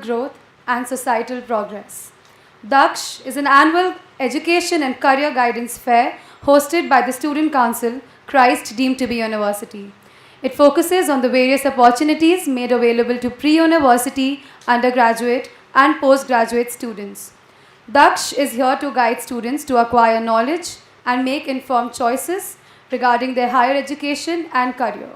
growth, and societal progress. DAKSH is an annual education and career guidance fair hosted by the Student Council, Christ deemed to be university. It focuses on the various opportunities made available to pre-university, undergraduate, and postgraduate students. DAKSH is here to guide students to acquire knowledge and make informed choices regarding their higher education and career.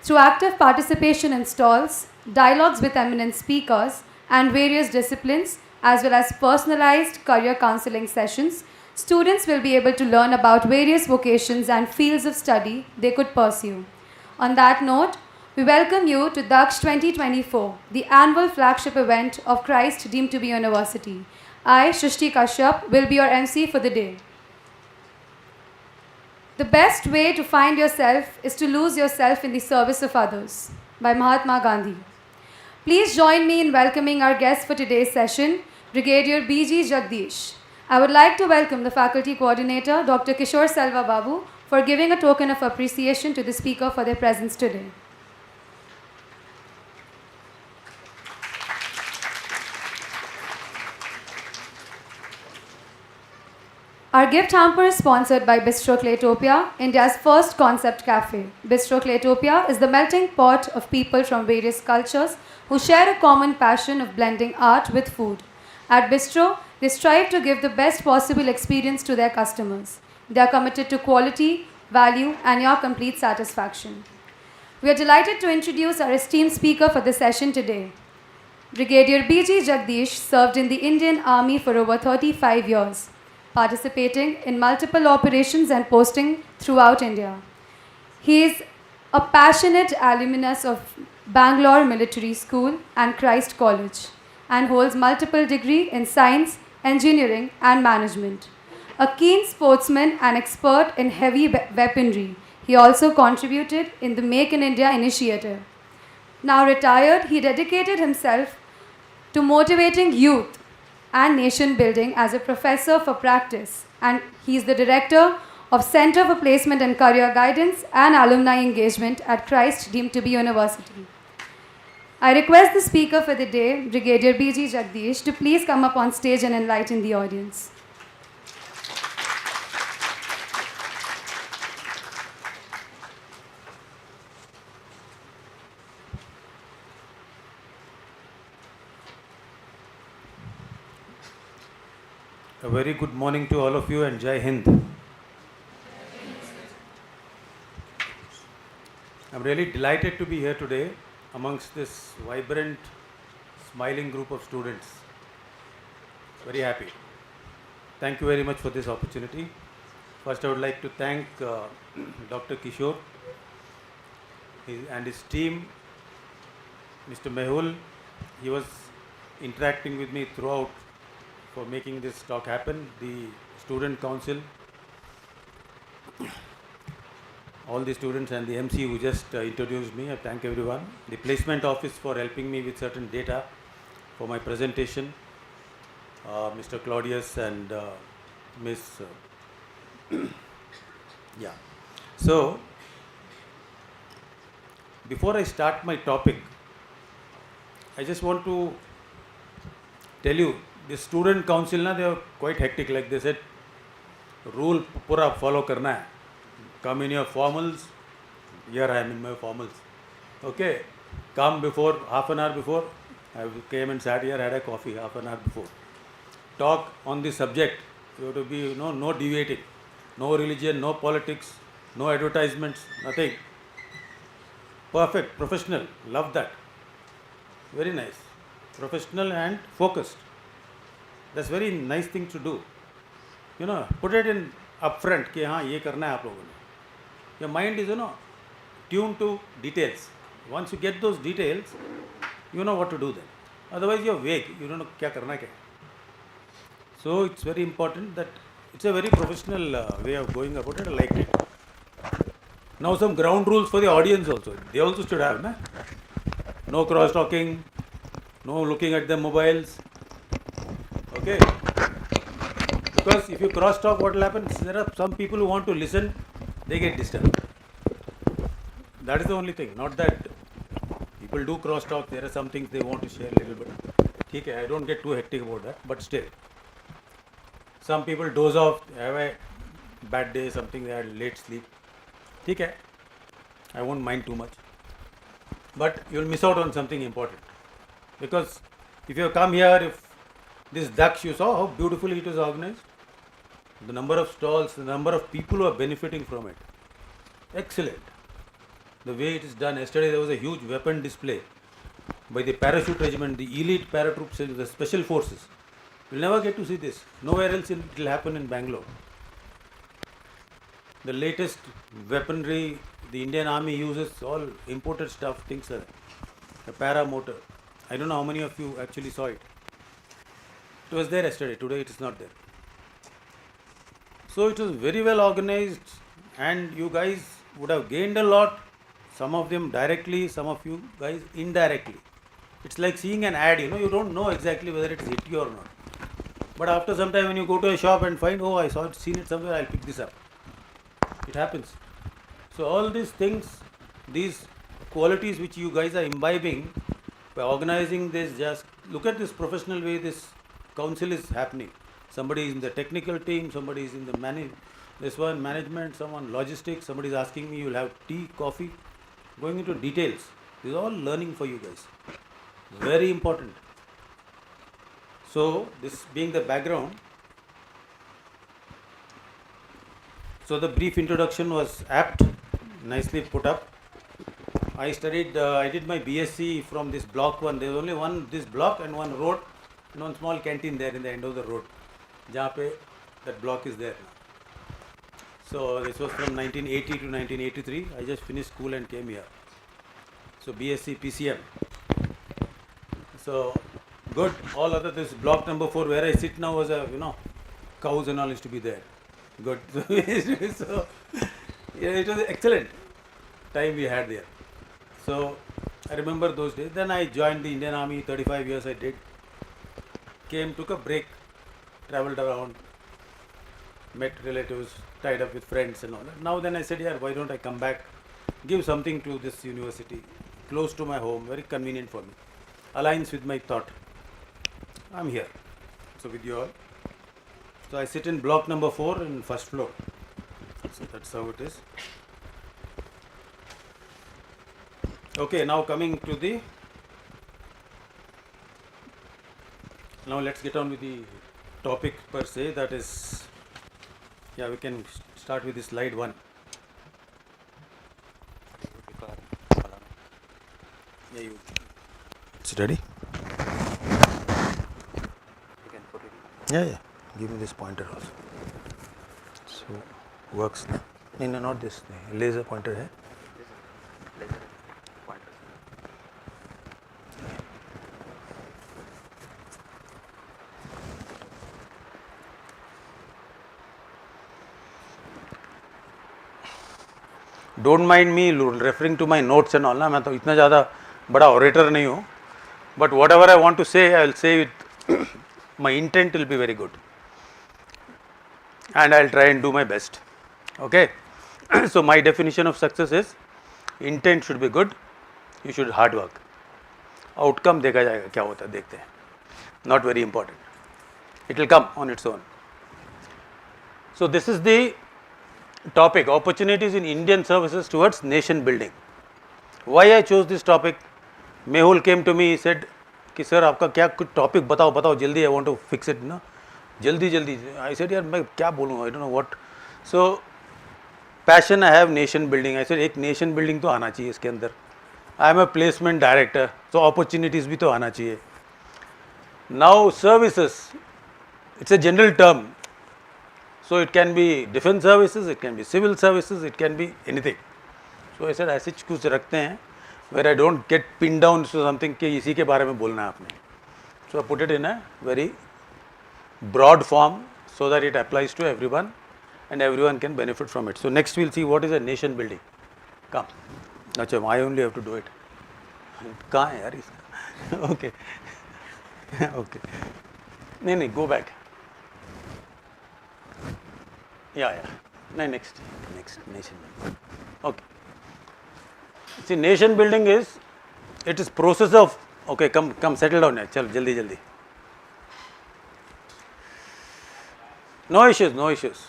Through active participation in stalls, dialogues with eminent speakers, and various disciplines, as well as personalized career counseling sessions, students will be able to learn about various vocations and fields of study they could pursue. On that note, we welcome you to DAKSH 2024, the annual flagship event of Christ deemed to be university. I, Shrishti Kashyap, will be your MC for the day. The best way to find yourself is to lose yourself in the service of others, by Mahatma Gandhi. Please join me in welcoming our guest for today's session, Brigadier B.G. Jagadeesh. I would like to welcome the faculty coordinator, Dr. Kishore Selva Babu, for giving a token of appreciation to the speaker for their presence today. Our gift hamper is sponsored by Bistro Claytopia, India's first concept cafe. Bistro Claytopia is the melting pot of people from various cultures who share a common passion of blending art with food. At Bistro, they strive to give the best possible experience to their customers. They are committed to quality, value, and your complete satisfaction. We are delighted to introduce our esteemed speaker for the session today. Brigadier B.G. Jagadeesh served in the Indian Army for over 35 years, participating in multiple operations and posting throughout India. He is a passionate alumnus of Bangalore Military School and Christ College and holds multiple degrees in science, engineering, and management. A keen sportsman and expert in heavy weaponry, he also contributed in the Make in India initiative. Now retired, he dedicated himself to motivating youth and nation building as a professor for practice, and he is the director of Center for Placement and Career Guidance and Alumni Engagement at Christ deemed to be university. I request the speaker for the day, Brigadier B.G. Jagadeesh, to please come up on stage and enlighten the audience. A very good morning to all of you and Jai Hind. I'm really delighted to be here today amongst this vibrant, smiling group of students. Very happy. Thank you very much for this opportunity. First, I would like to thank Dr. Kishore and his team, Mr. Mehul. He was interacting with me throughout for making this talk happen, the Student Council, all the students and the MC who just introduced me. I thank everyone. The placement office for helping me with certain data for my presentation, Mr. Claudius and Miss. Yeah. So, before I start my topic, I just want to tell you, the student council na, they are quite hectic. Like they said, rule pura follow karna hai. Come in your formals. Here I am in my formals. Okay, come before, half an hour before. I came and sat here, had a coffee half an hour before. Talk on the subject. You have to be, no deviating. No religion, no politics, no advertisements, nothing. Perfect, professional. Love that. Very nice. Professional and focused. That's very nice thing to do. Put it in upfront कि हाँ ये करना है आप लोगों ने. Your mind is tuned to details. Once you get those details, you know what to do then. Otherwise you're vague. You don't know क्या करना क्या. So it's very important that it's a very professional way of going about it. I liked it. Now some ground rules for the audience also. They also should have, na? No cross talking, no looking at their mobiles. Okay, because if you cross talk, what will happen? There are some people who want to listen, they get disturbed. That is the only thing. Not that people do cross talk. There are some things they want to share a little bit. ठीक है, I don't get too hectic about that, but still, some people doze off, have a bad day, something, they had late sleep. ठीक है, I won't mind too much, but you'll miss out on something important, because if you have come here, if this DAKSH, you saw how beautifully it is organized, the number of stalls, the number of people who are benefiting from it, excellent. The way it is done. Yesterday there was a huge weapon display by the parachute regiment, the elite paratroops, the special forces. You'll never get to see this. Nowhere else it will happen in Bangalore. The latest weaponry the Indian Army uses, all imported stuff, things like that. The paramotor. I don't know how many of you actually saw it. It was there yesterday. Today it is not there. So it was very well organized, and you guys would have gained a lot. Some of them directly, some of you guys indirectly. It's like seeing an ad, you don't know exactly whether it's hit you or not. But after some time when you go to a shop and find, oh, I saw it, seen it somewhere, I'll pick this up. It happens. So all these things, these qualities which you guys are imbibing by organizing this, just look at this professional way this council is happening. Somebody is in the technical team, somebody is in the management, someone logistics, somebody is asking me, you'll have tea, coffee. Going into details. This is all learning for you guys. Very important. So, this being the background, so the brief introduction was apt, nicely put up. I did my BSc from this block 1. There is only this block and one road, and one small canteen there in the end of the road. Jahan pe that block is there now. So this was from 1980 to 1983. I just finished school and came here. So BSc PCM. So good. All other, this block number 4 where I sit now was cows and all used to be there. Good. So yeah, it was excellent time we had there. So I remember those days. Then I joined the Indian Army. 35 years I did. Came, took a break, traveled around, met relatives, tied up with friends and all that. Now then I said, yeah, why don't I come back, give something to this university, close to my home, very convenient for me, aligns with my thought. I'm here, so with you all. So I sit in block number 4 in first floor. So that's how it is. Okay, now coming to the, now let's get on with the topic per se, that is, yeah, we can start with the slide 1. Yeah, you. It's ready? Yeah. Give me this pointer also. So, works now. No, not this. Laser pointer hai. Don't mind me referring to my notes and all ना, मैं तो इतना ज़्यादा बड़ा orator नहीं हूँ, but whatever I want to say I will say with my intent will be very good and I'll try and do my best. Okay. So my definition of success is intent should be good, you should hard work. Outcome देखा जाएगा क्या होता है, देखते हैं. Not very important. It will come on its own. So this is the topic, opportunities in Indian services towards nation building. Why I chose this topic? Mehul came to me, he said कि sir आपका क्या कुछ topic बताओ जल्दी, I want to fix it ना, जल्दी. I said यार मैं क्या बोलूँ, I don't know what. So passion I have nation building. I said एक नेशन बिल्डिंग तो आना चाहिए इसके अंदर. I am a placement director, तो अपॉर्चुनिटीज़ भी तो आना चाहिए. Now services, it's a general term, so it can be defense services, it can be civil services, it can be anything. So I said ऐसे कुछ रखते हैं where I don't get pinned down to something कि इसी के बारे में बोलना है आपने. So I put it in a very broad form so that it applies to everyone and everyone can benefit from it. So next we'll see what is a nation building. Come. अच्छा, I only have to do it. कहाँ है यार इसका? Okay. Okay. नहीं, go back. Yeah. No, next, nation building. Okay. See, nation building is, it is process of Okay, come, settle down here. Chal, jaldi. No issues, no issues.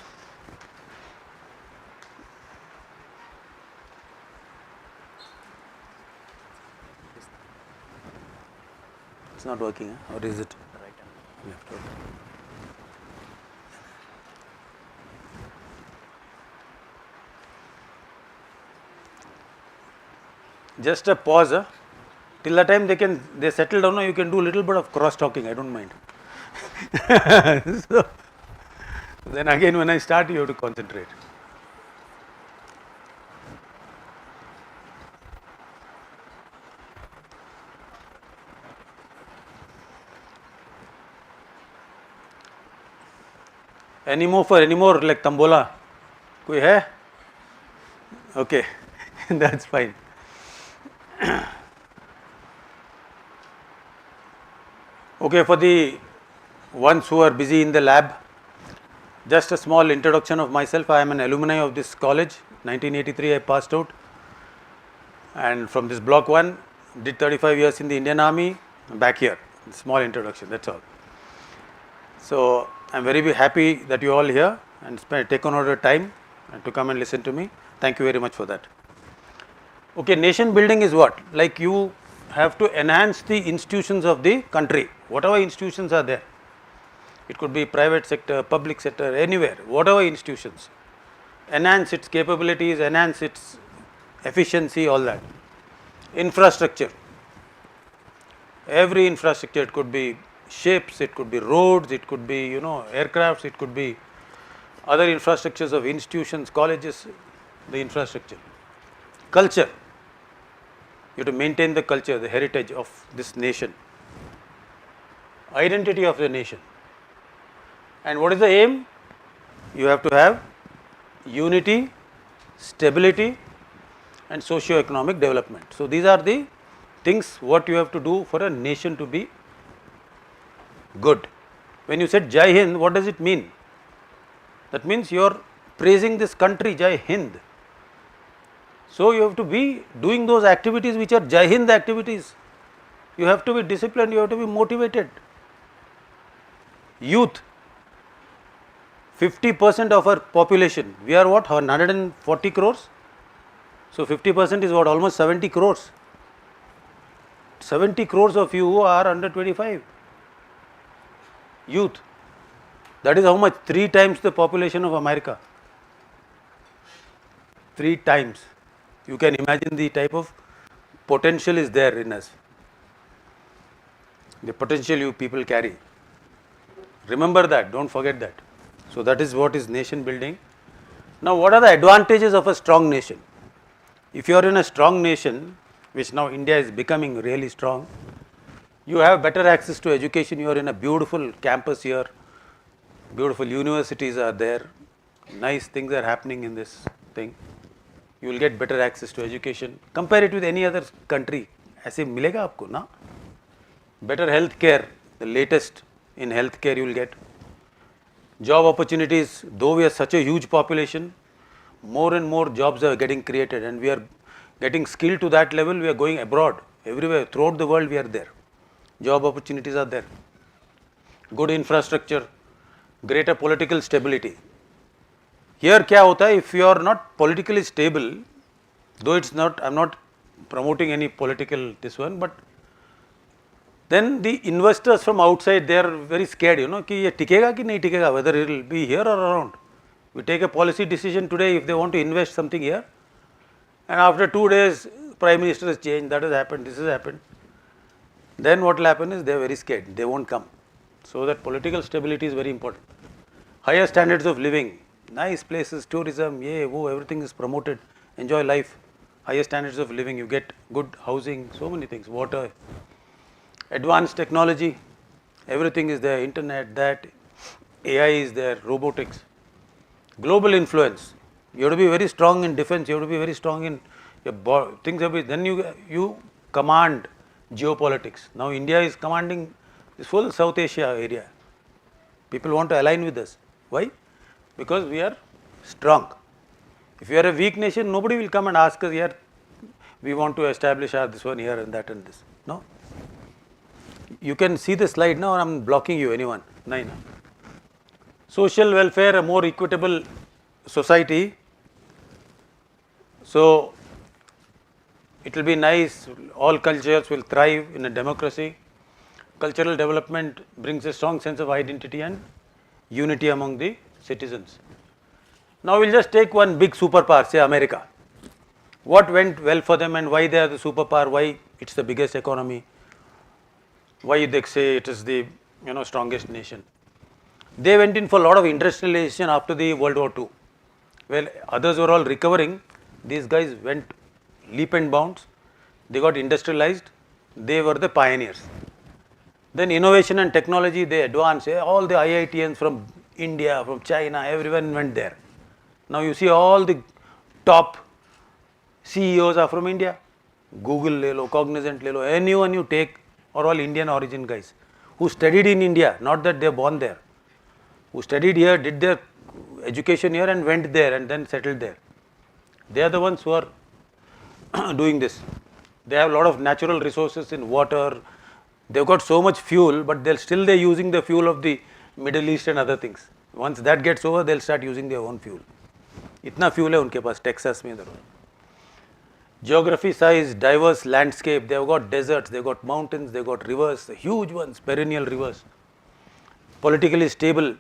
It's not working, huh? Or is it? Left, okay. Just a pause, huh? Till the time they settle down, you can do a little bit of cross talking. I don't mind. So, then again, when I start, you have to concentrate. Any more like tambola? Koi hai? Okay, that's fine. Okay, for the ones who are busy in the lab, just a small introduction of myself. I am an alumni of this college. 1983 I passed out, and from this block 1, did 35 years in the Indian Army, back here. Small introduction, that's all. So I am very happy that you all here and taken out the time to come and listen to me. Thank you very much for that. Okay, nation building is what? Like you have to enhance the institutions of the country, whatever institutions are there. It could be private sector, public sector, anywhere, whatever institutions. Enhance its capabilities, enhance its efficiency, all that. Infrastructure. Every infrastructure, it could be ships, it could be roads, it could be aircrafts, it could be other infrastructures of institutions, colleges, the infrastructure. Culture. You have to maintain the culture, the heritage of this nation. Identity of the nation. And what is the aim? You have to have unity, stability, and socio-economic development. So these are the things what you have to do for a nation to be good. When you said Jai Hind, what does it mean? That means you are praising this country, Jai Hind. So you have to be doing those activities which are Jai Hind activities. You have to be disciplined, you have to be motivated. Youth. 50% of our population, we are what, 140 crores? So 50% is what, almost 70 crores. 70 crores of you are under 25. Youth. That is how much? 3 times the population of America. 3 times. You can imagine the type of potential is there in us. The potential you people carry. Remember that, don't forget that. So that is what is nation building. Now what are the advantages of a strong nation? If you are in a strong nation, which now India is becoming really strong, you have better access to education, you are in a beautiful campus here, beautiful universities are there, nice things are happening in this thing. You will get better access to education. Compare it with any other country. ऐसे मिलेगा आपको ना? Better health care, the latest in health care you will get. Job opportunities, though we are such a huge population, more and more jobs are getting created and we are getting skilled to that level, we are going abroad, everywhere, throughout the world we are there. Job opportunities are there. Good infrastructure, greater political stability. Here क्या होता है, if you are not politically stable, though it's not, I'm not promoting any political this one, but then the investors from outside, they are very scared, कि ये टिकेगा कि नहीं टिकेगा, whether it will be here or around. We take a policy decision today if they want to invest something here, and after 2 days, Prime Minister has changed, that has happened, this has happened. Then what will happen is they are very scared, they won't come. So that political stability is very important. Higher standards of living, nice places, tourism, everything is promoted, enjoy life. Higher standards of living, you get good housing, so many things, water. Advanced technology, everything is there, internet, that, AI is there, robotics. Global influence, you have to be very strong in defense, you have to be very strong in your things, then you command geopolitics. Now India is commanding this whole South Asia area. People want to align with us. Why? Because we are strong. If you are a weak nation, nobody will come and ask us here, we want to establish this one here and that and this. No. You can see the slide now, or I'm blocking you, anyone? Nine. Social welfare, a more equitable society. So, it will be nice, all cultures will thrive in a democracy. Cultural development brings a strong sense of identity and unity among the citizens. Now, we will just take one big superpower, say America. What went well for them and why they are the superpower, why it is the biggest economy, why they say it is the strongest nation. They went in for a lot of industrialization after the World War II. Well, others were all recovering. These guys went leap and bounds. They got industrialized. They were the pioneers. Then innovation and technology, they advanced. All the IITians from India, from China, everyone went there. Now you see all the top CEOs are from India. Google le lo, Cognizant le lo, anyone you take are all Indian origin guys who studied in India, not that they are born there. Who studied here, did their education here and went there and then settled there. They are the ones who are doing this. They have a lot of natural resources in water. They've got so much fuel, but they're using the fuel of the Middle East and other things. Once that gets over, they'll start using their own fuel. Itna fuel hai unke paas, Texas mein. Geography size, diverse landscape. They've got deserts, they've got mountains, they've got rivers, huge ones, perennial rivers. Politically stable.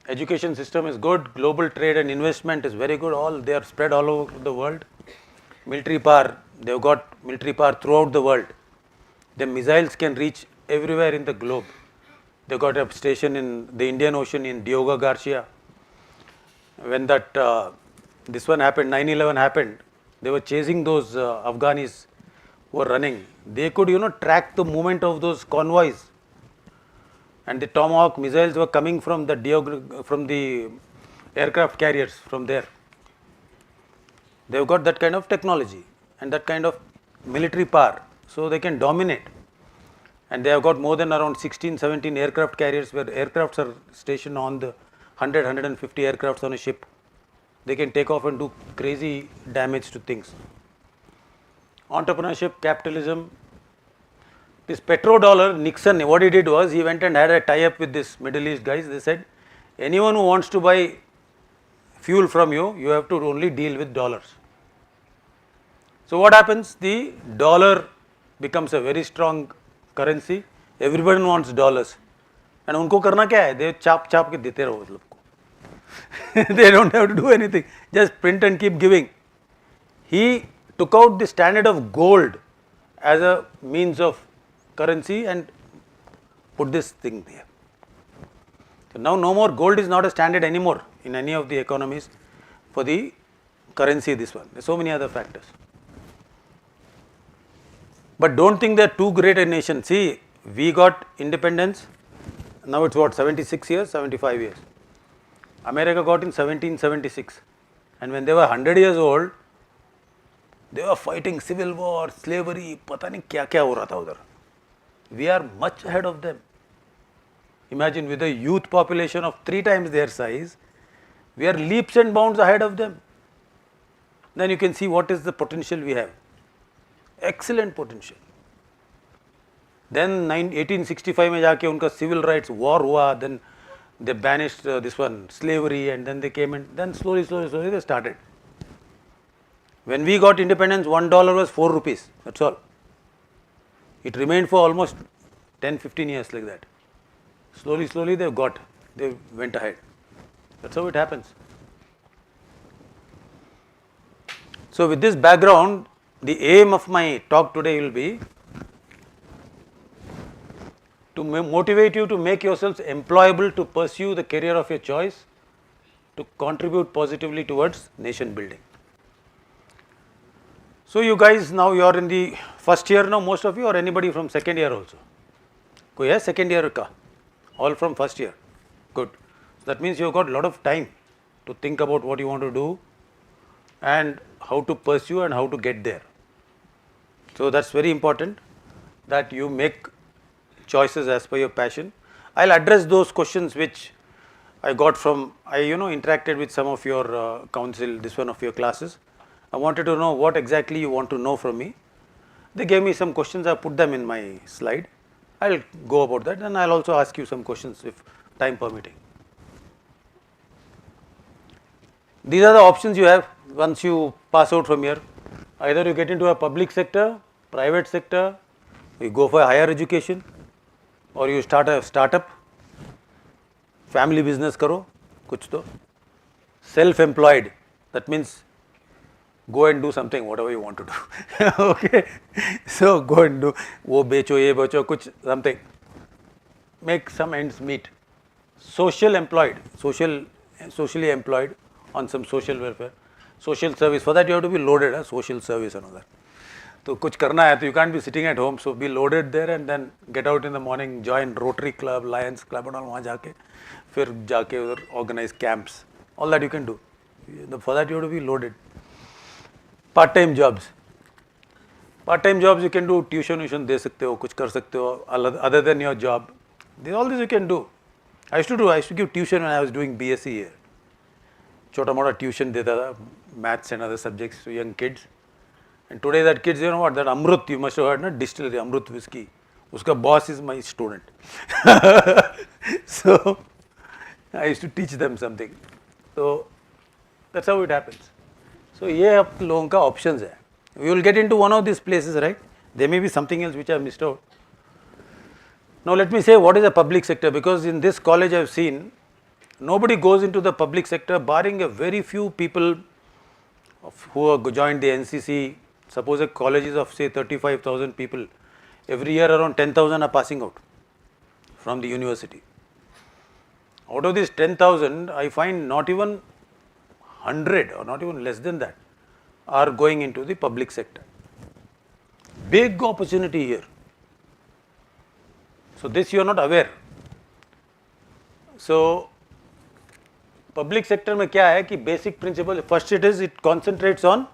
Education system is good. Global trade and investment is very good. They are spread all over the world. Military power. They've got military power throughout the world. The missiles can reach everywhere in the globe. They got a station in the Indian Ocean in Diogo Garcia. When that this one happened, 9/11 happened, they were chasing those Afghanis who were running. They could track the movement of those convoys, and the Tomahawk missiles were coming from the aircraft carriers from there. They've got that kind of technology and that kind of military power, so they can dominate. And they have got more than around 16, 17 aircraft carriers where aircrafts are stationed on the 100, 150 aircrafts on a ship. They can take off and do crazy damage to things. Entrepreneurship, capitalism. This petrodollar, Nixon, what he did was he went and had a tie-up with this Middle East guys. They said, anyone who wants to buy fuel from you, you have to only deal with dollars. So what happens? The dollar becomes a very strong currency. Everybody wants dollars. And उनको करना क्या है? They chap के देते रहो मतलब को. They don't have to do anything. Just print and keep giving. He took out the standard of gold as a means of currency and put this thing there. So now no more gold is not a standard anymore in any of the economies for the currency. This one. There are so many other factors. But don't think they are too great a nation. See, we got independence. Now it's what, 76 years, 75 years. America got in 1776. And when they were 100 years old, they were fighting civil war, slavery, pata nahi kya kya ho raha tha udhar. We are much ahead of them. Imagine with a youth population of 3 times their size, we are leaps and bounds ahead of them. Then you can see what is the potential we have. Excellent potential. Then 1865 में जाके उनका civil rights war हुआ, then they banished this one slavery, and then they came and then slowly they started. When we got independence, $1 was 4 rupees. That's all. It remained for almost 10-15 years like that. Slowly they went ahead. That's how it happens. So with this background, the aim of my talk today will be to motivate you to make yourselves employable to pursue the career of your choice, to contribute positively towards nation building. So you guys, now you are in the first year now, most of you, or anybody from second year also? Koi hai second year ka? All from first year. Good. So that means you have got a lot of time to think about what you want to do and how to pursue and how to get there. So that's very important that you make choices as per your passion. I'll address those questions which I got from, I interacted with some of your council, this one of your classes. I wanted to know what exactly you want to know from me. They gave me some questions, I put them in my slide. I'll go about that, and I'll also ask you some questions if time permitting. These are the options you have once you pass out from here. Either you get into a public sector, private sector, you go for higher education, or you start a startup, family business karo, kuch to. Self-employed, that means go and do something, whatever you want to do. Okay, so go and do, wo becho, ye becho, kuch something. Make some ends meet. Socially employed on some social welfare, social service. For that you have to be loaded, social service and all that. So kuch karna hai, so you can't be sitting at home. So be loaded there and then get out in the morning, join Rotary Club, Lions Club and all, वहाँ जाके फिर जाके उधर organize camps. All that you can do. For that you have to be loaded. Part-time jobs. Part-time jobs you can do, tuition दे सकते हो, कुछ कर सकते हो other than your job. All this you can do. I used to give tuition when I was doing BSc here. छोटा मोटा tuition देता था, maths and other subjects to young kids. And today that kids, you know what, that Amrut, you must have heard, no? Distillery, Amrut whiskey. Uska boss is my student. So I used to teach them something. So that's how it happens. So ये आप लोगों का options है. We will get into one of these places, right? There may be something else which I have missed out. Now let me say what is a public sector, because in this college I have seen nobody goes into the public sector barring a very few people who have joined the NCC. Suppose a college is of say 35,000 people, every year around 10,000 are passing out from the university. Out of these 10,000, I find not even 100 or not even less than that are going into the public sector. Big opportunity here. So this you are not aware. So public sector में क्या है कि basic principle, first it concentrates on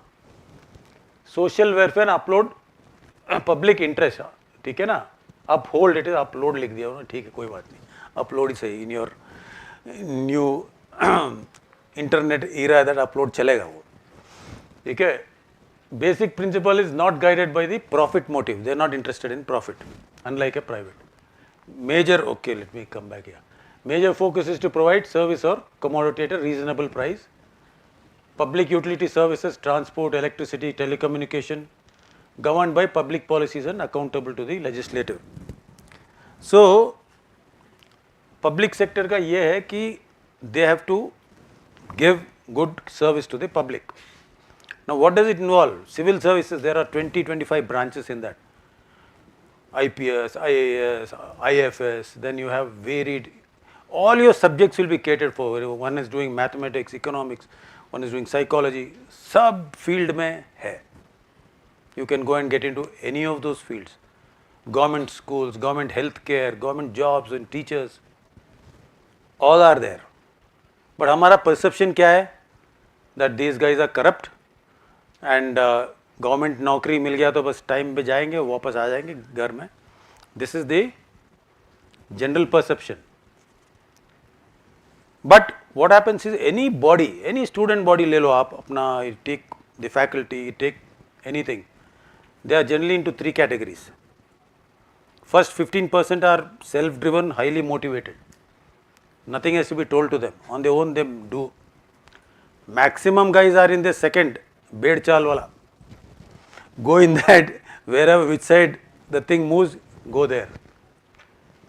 social welfare and upload public interest. ठीक है ना, uphold it is upload लिख दिया उन्होंने, ठीक है कोई बात नहीं, upload ही सही, in your new internet era that upload चलेगा वो, ठीक है. Basic principle is not guided by the profit motive. They are not interested in profit, unlike a private. Major, okay, let me come back here. Major focus is to provide service or commodity at a reasonable price. Public utility services, transport, electricity, telecommunication, governed by public policies and accountable to the legislative. So, public sector का ये है कि they have to give good service to the public. Now, what does it involve? Civil services, there are 20-25 branches in that. IPS, IAS, IFS, then you have varied, all your subjects will be catered for. One is doing mathematics, economics, one is doing psychology, sub field mein hai. You can go and get into any of those fields. Government schools, government healthcare, government jobs and teachers, all are there. But हमारा perception क्या है? That these guys are corrupt and government नौकरी मिल गया तो बस time पे जाएंगे वापस आ जाएंगे घर में. This is the general perception. But what happens is any body, any student body ले लो आप अपना, take the faculty, take anything, they are generally into 3 categories. First 15% are self driven, highly motivated, nothing has to be told to them, on their own they do. Maximum guys are in the second, bed chal wala, go in that, wherever, which side the thing moves, go there.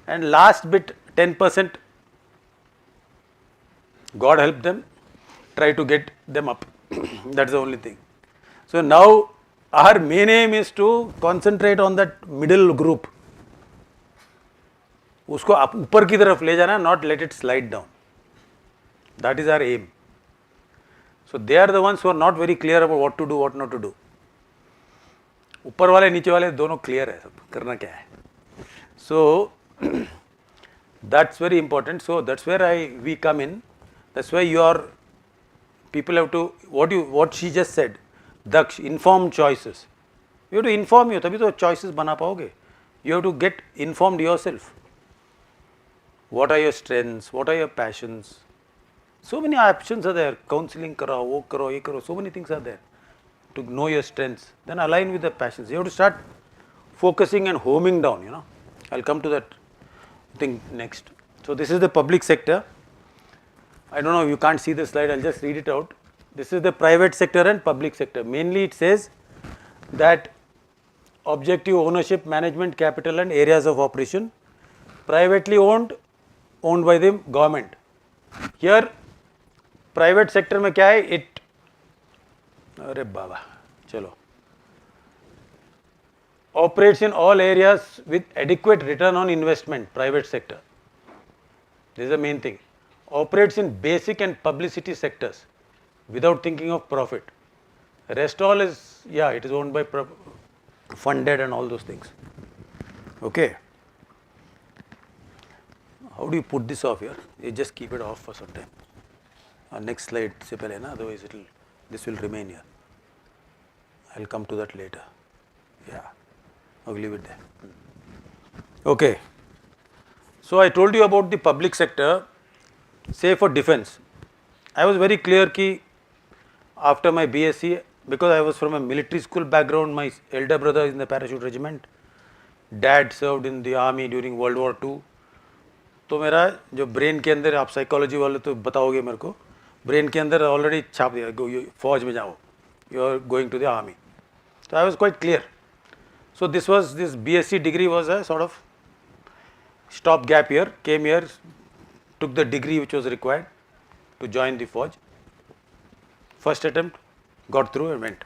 And last bit 10%, God help them, try to get them up. That's the only thing. So now our main aim is to concentrate on that middle group. उसको आप ऊपर की तरफ ले जाना, not let it slide down. That is our aim. So they are the ones who are not very clear about what to do, what not to do. ऊपर वाले नीचे वाले दोनों clear है, सब करना क्या है. So that's very important. So that's where we come in. That's why your people have to, what she just said, DAKSH, informed choices. You have to inform you, तभी तो choices बना पाओगे. You have to get informed yourself. What are your strengths? What are your passions? So many options are there. Counseling karo, wo karo, ye karo. So many things are there to know your strengths. Then align with the passions. You have to start focusing and homing down, I'll come to that thing next. So this is the public sector. I don't know, you can't see the slide, I'll just read it out. This is the private sector and public sector. Mainly it says that objective ownership, management, capital and areas of operation. Privately owned by the government. Here private sector में क्या है? It, अरे बाबा चलो, operates in all areas with adequate return on investment. Private sector, this is the main thing. Operates in basic and publicity sectors without thinking of profit. Rest all is, yeah, it is owned by funded and all those things. Okay. How do you put this off here? You just keep it off for some time. Next slide se pehle na, otherwise this will remain here. I'll come to that later. Yeah, I'll leave it there. Okay. So I told you about the public sector. Say for defense, I was very clear ki after my BSc, because I was from a military school background, my elder brother is in the parachute regiment, dad served in the army during World War II. तो मेरा जो brain के अंदर, आप psychology वाले तो बताओगे मेरे को, ब्रेन के अंदर ऑलरेडी छाप दिया फौज में जाओ, you are going to the army. So I was quite clear. So this BSc degree was a sort of stop gap year. Came here, took the degree which was required to join the Fauj. First attempt, got through and went.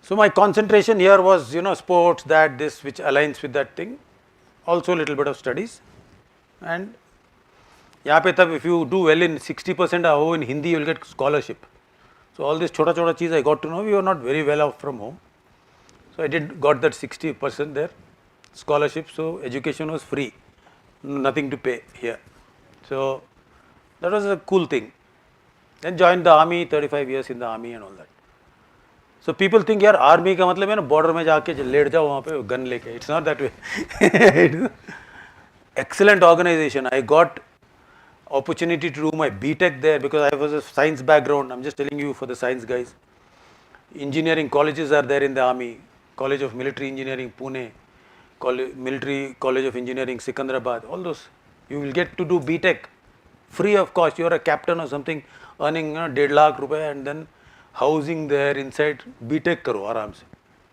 So my concentration here was, sports, this which aligns with that thing. Also a little bit of studies. And यहाँ पे तब if you do well in 60% in Hindi, you will get scholarship. So all this chota cheez I got to know, we were not very well off from home. So I got that 60% there, scholarship. So education was free, nothing to pay here. So that was a cool thing. Then joined the army, 35 years in the army and all that. So people think यार army का मतलब है ना border में जाके late जाओ वहाँ पे gun लेके. It's not that way. Excellent organization. I got opportunity to do my BTech there because I was a science background. I'm just telling you for the science guys. Engineering colleges are there in the army. College of Military Engineering, Pune. Military College of Engineering, Secunderabad. All those. You will get to do BTech free of cost. You are a captain or something earning 1.5 lakh rupees and then housing there inside. BTech karo aram se.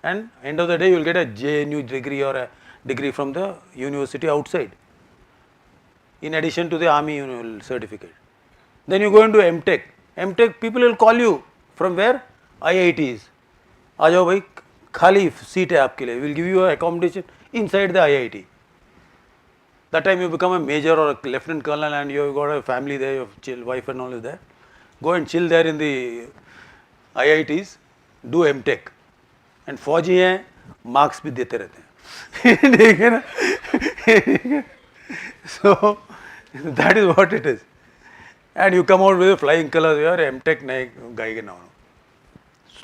And end of the day you will get a JNU degree or a degree from the university outside. In addition to the army certificate. Then you go into MTech. MTech people will call you from where? IITs. आ जाओ भाई खाली seat है आपके लिए. Will give you accommodation inside the IIT. That time you become a major or a lieutenant colonel and you have got a family there, your chill wife and all is there. Go and chill there in the IITs. Do MTech. And फौजी हैं, marks भी देते रहते हैं. ठीक है ना? So that is what it is. And you come out with a flying colors. You are MTech nahi guy ke now.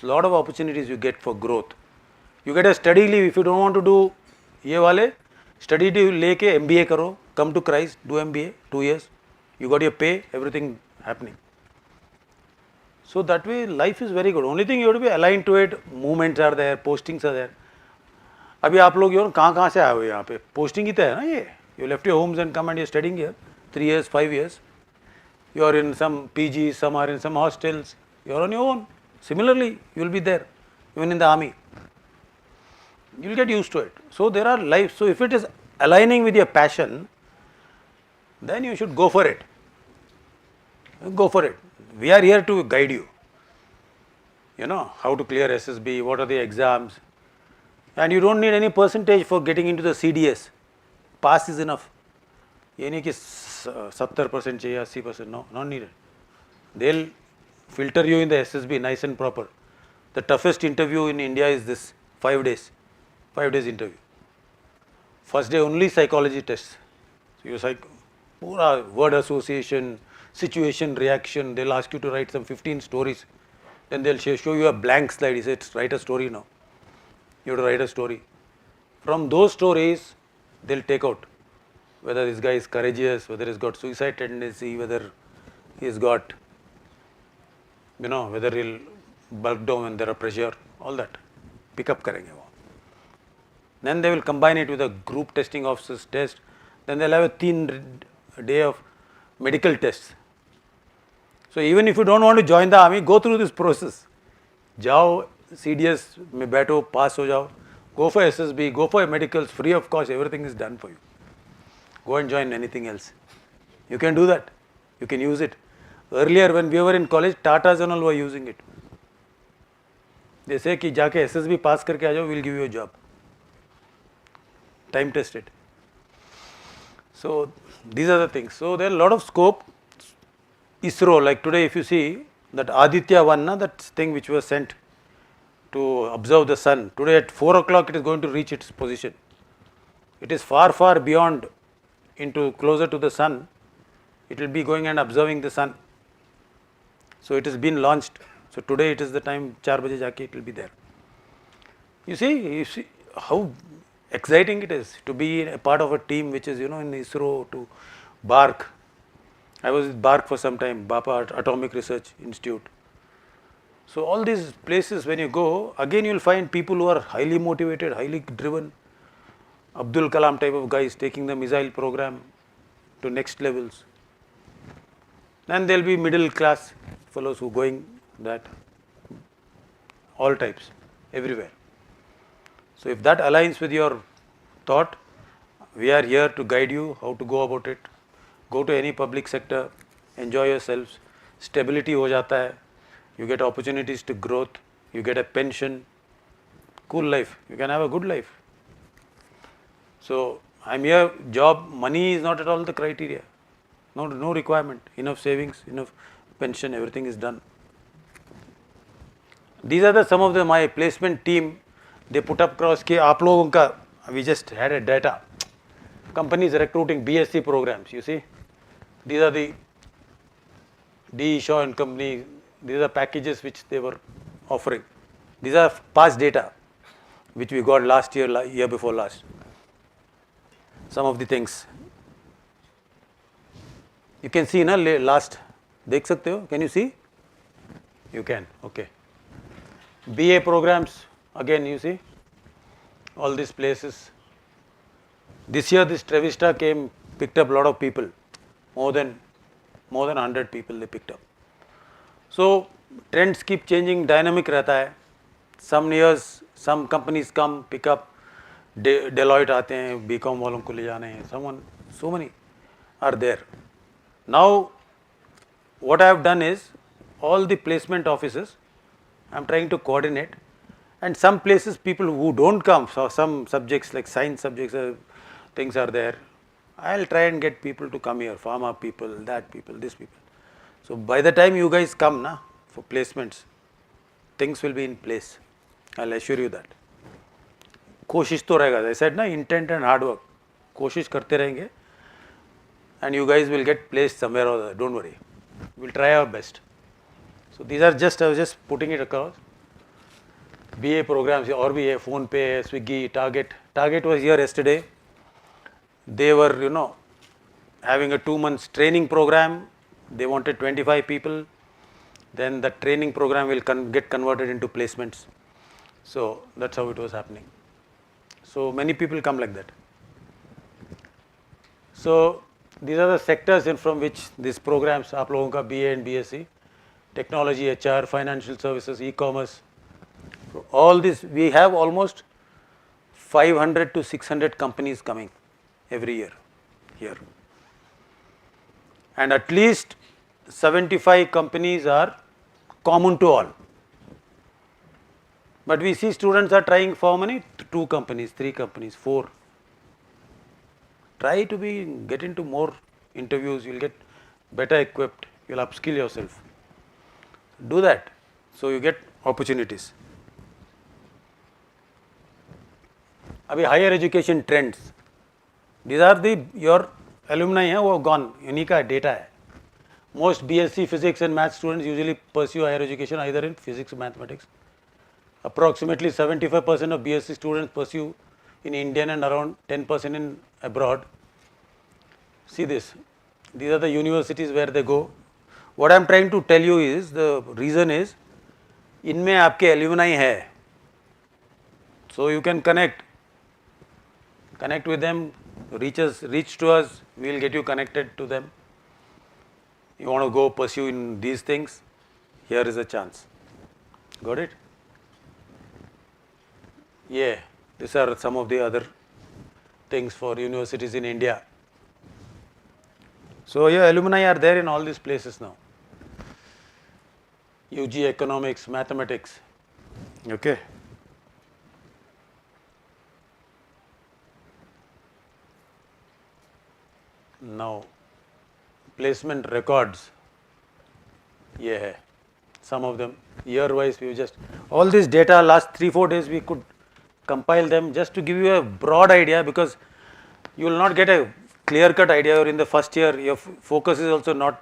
A lot of opportunities you get for growth. You get a study leave if you don't want to do ये वाले study leave लेके MBA करो. Come to Christ, do MBA 2 years. You got your pay, everything happening. So that way life is very good. Only thing you have to be aligned to it. Movements are there, postings are there. अभी आप लोग कहाँ से आए हो यहाँ पे? Posting ही तो है ना ये. You left your homes and come and you're studying here. 3 years, 5 years. You are in some PG, some are in some hostels. You are on your own. Similarly, you will be there, even in the army. You will get used to it. So there are lives. So if it is aligning with your passion, then you should go for it. Go for it. We are here to guide you. You know, how to clear SSB, what are the exams. And you don't need any percentage for getting into the CDS. Pass is enough. ये नहीं कि 70% चाहिए 80%. No, not needed. They'll filter you in the SSB nice and proper. The toughest interview in India is this 5 days. 5 days interview. First day only psychology tests. So you pura word association, situation, reaction. They'll ask you to write some 15 stories. Then they'll show you a blank slide. He said, write a story now. You have to write a story. From those stories, they'll take out whether this guy is courageous, whether he's got suicide tendency, whether he's got, whether he'll bulk down when there are pressure, all that. Pick up करेंगे वो. Then they will combine it with a group testing officers test. Then they'll have a 3 day of medical tests. So even if you don't want to join the army, go through this process. जाओ CDS में बैठो, pass हो जाओ. Go for SSB, go for medicals, free of cost. Everything is done for you. Go and join anything else. You can do that. You can use it. Earlier when we were in college, Tatas and all were using it. They say कि जाके SSB pass करके आ जाओ, we'll give you a job. Time tested. So these are the things. So there are a lot of scope. ISRO, like today if you see that Aditya 1, that thing which was sent to observe the sun, today at 4 o'clock it is going to reach its position. It is far, far beyond, into closer to the sun. It will be going and observing the sun. So it has been launched. So today it is the time, 4 baje jaake it will be there. You see how exciting it is to be a part of a team which is, in ISRO, to BARC. I was with BARC for some time, Bapa Atomic Research Institute. So all these places when you go, again you will find people who are highly motivated, highly driven. Abdul Kalam type of guys taking the missile program to next levels. Then there will be middle class fellows who going that, all types, everywhere. So if that aligns with your thought, we are here to guide you how to go about it. Go to any public sector, enjoy yourselves, stability ho jata hai, you get opportunities to growth, you get a pension, cool life, you can have a good life. So I'm here, job, money is not at all the criteria, no requirement, enough savings, enough pension, everything is done. These are some of my placement team, they put up across कि आप लोगों का, we just had a data, companies recruiting BSc programs, you see. These are the D. Shaw and Company, these are packages which they were offering. These are past data which we got last year, year before last. Some of the things. You can see, last, देख सकते हो? Can you see? You can, okay. BA programs, again you see, all these places. This year this Trevista came, picked up a lot of people, more than 100 people they picked up. So trends keep changing, dynamic रहता है. Some years, some companies come, pick up, Deloitte आते हैं, BCom वालों को ले जाने हैं, so many are there. Now what I have done is, all the placement offices, I am trying to coordinate, and some places people who don't come, so some subjects like science subjects, things are there, I will try and get people to come here, pharma people, that people, this people. So by the time you guys come for placements, things will be in place, I will assure you that. कोशिश तो रहेगा, as I said intent and hard work, कोशिश करते रहेंगे, and you guys will get placed somewhere or other, don't worry, we will try our best. So these are just, I was just putting it across. BA programs और भी है, PhonePe, Swiggy, Target was here yesterday. They were, having a 2 months training program. They wanted 25 people. Then the training program will get converted into placements. So that's how it was happening. So many people come like that. So these are the sectors from which these programs, आप लोगों का BA and BSc, technology, HR, financial services, e-commerce, all this, we have almost 500 to 600 companies coming every year here. And at least 75 companies are common to all. But we see students are trying for how many? 2 companies, 3 companies, 4. Try to get into more interviews, you will get better equipped, you will upskill yourself. Do that, so you get opportunities. अभी higher education trends, these are your alumni हैं वो gone, इन्हीं का data है. Most BSc physics and math students usually pursue higher education either in physics or mathematics. Approximately 75% of BSc students pursue in Indian and around 10% in abroad. See this, these are the universities where they go. What I am trying to tell you is, the reason is, इनमें आपके alumni है, so you can connect. Connect with them, reach to us, we will get you connected to them. You want to go pursue in these things, here is a chance. Got it? Yeah, these are some of the other things for universities in India. So yeah, alumni are there in all these places now. UG economics, mathematics. Okay. Now, placement records. Yeah, some of them year wise we just all this data last 3-4 days we could compile them just to give you a broad idea, because you will not get a clear cut idea, or in the first year your focus is also not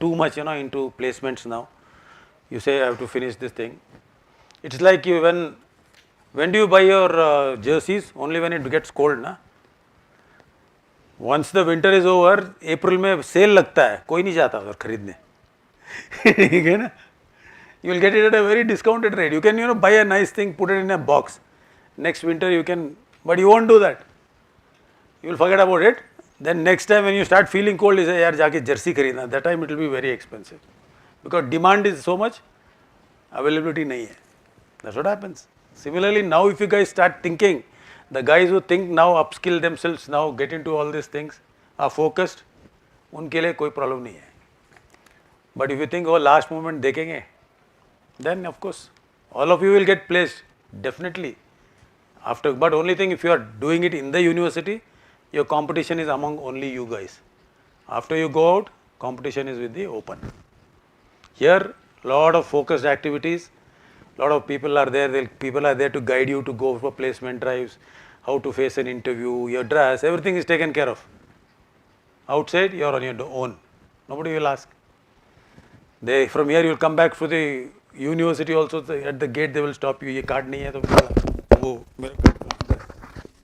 too much into placements. Now you say I have to finish this thing. It's like you when do you buy your jerseys? Only when it gets cold, na? Once the winter is over, April में cell लगता है, कोई नहीं जाता उधर खरीदने. ठीक है ना? You will get it at a very discounted rate. You can buy a nice thing, put it in a box. Next winter you can, but you won't do that. You will forget about it. Then next time when you start feeling cold, you say यार जाके jersey खरीदना. That time it will be very expensive, because demand is so much, availability नहीं है. That's what happens. Similarly, now if you guys start thinking, the guys who think now upskill themselves, now get into all these things, are focused, उनके लिए कोई problem नहीं है. But if you think last moment देखेंगे, then of course all of you will get placed definitely after. But only thing, if you are doing it in the university, your competition is among only you guys. After you go out, competition is with the open. Here lot of focused activities, lot of people are there. People are there to guide you to go for placement drives, how to face an interview, your dress, everything is taken care of. Outside you are on your own, nobody will ask. From here you will come back for the university also. At the gate they will stop you. ये card नहीं है तो वो मेरा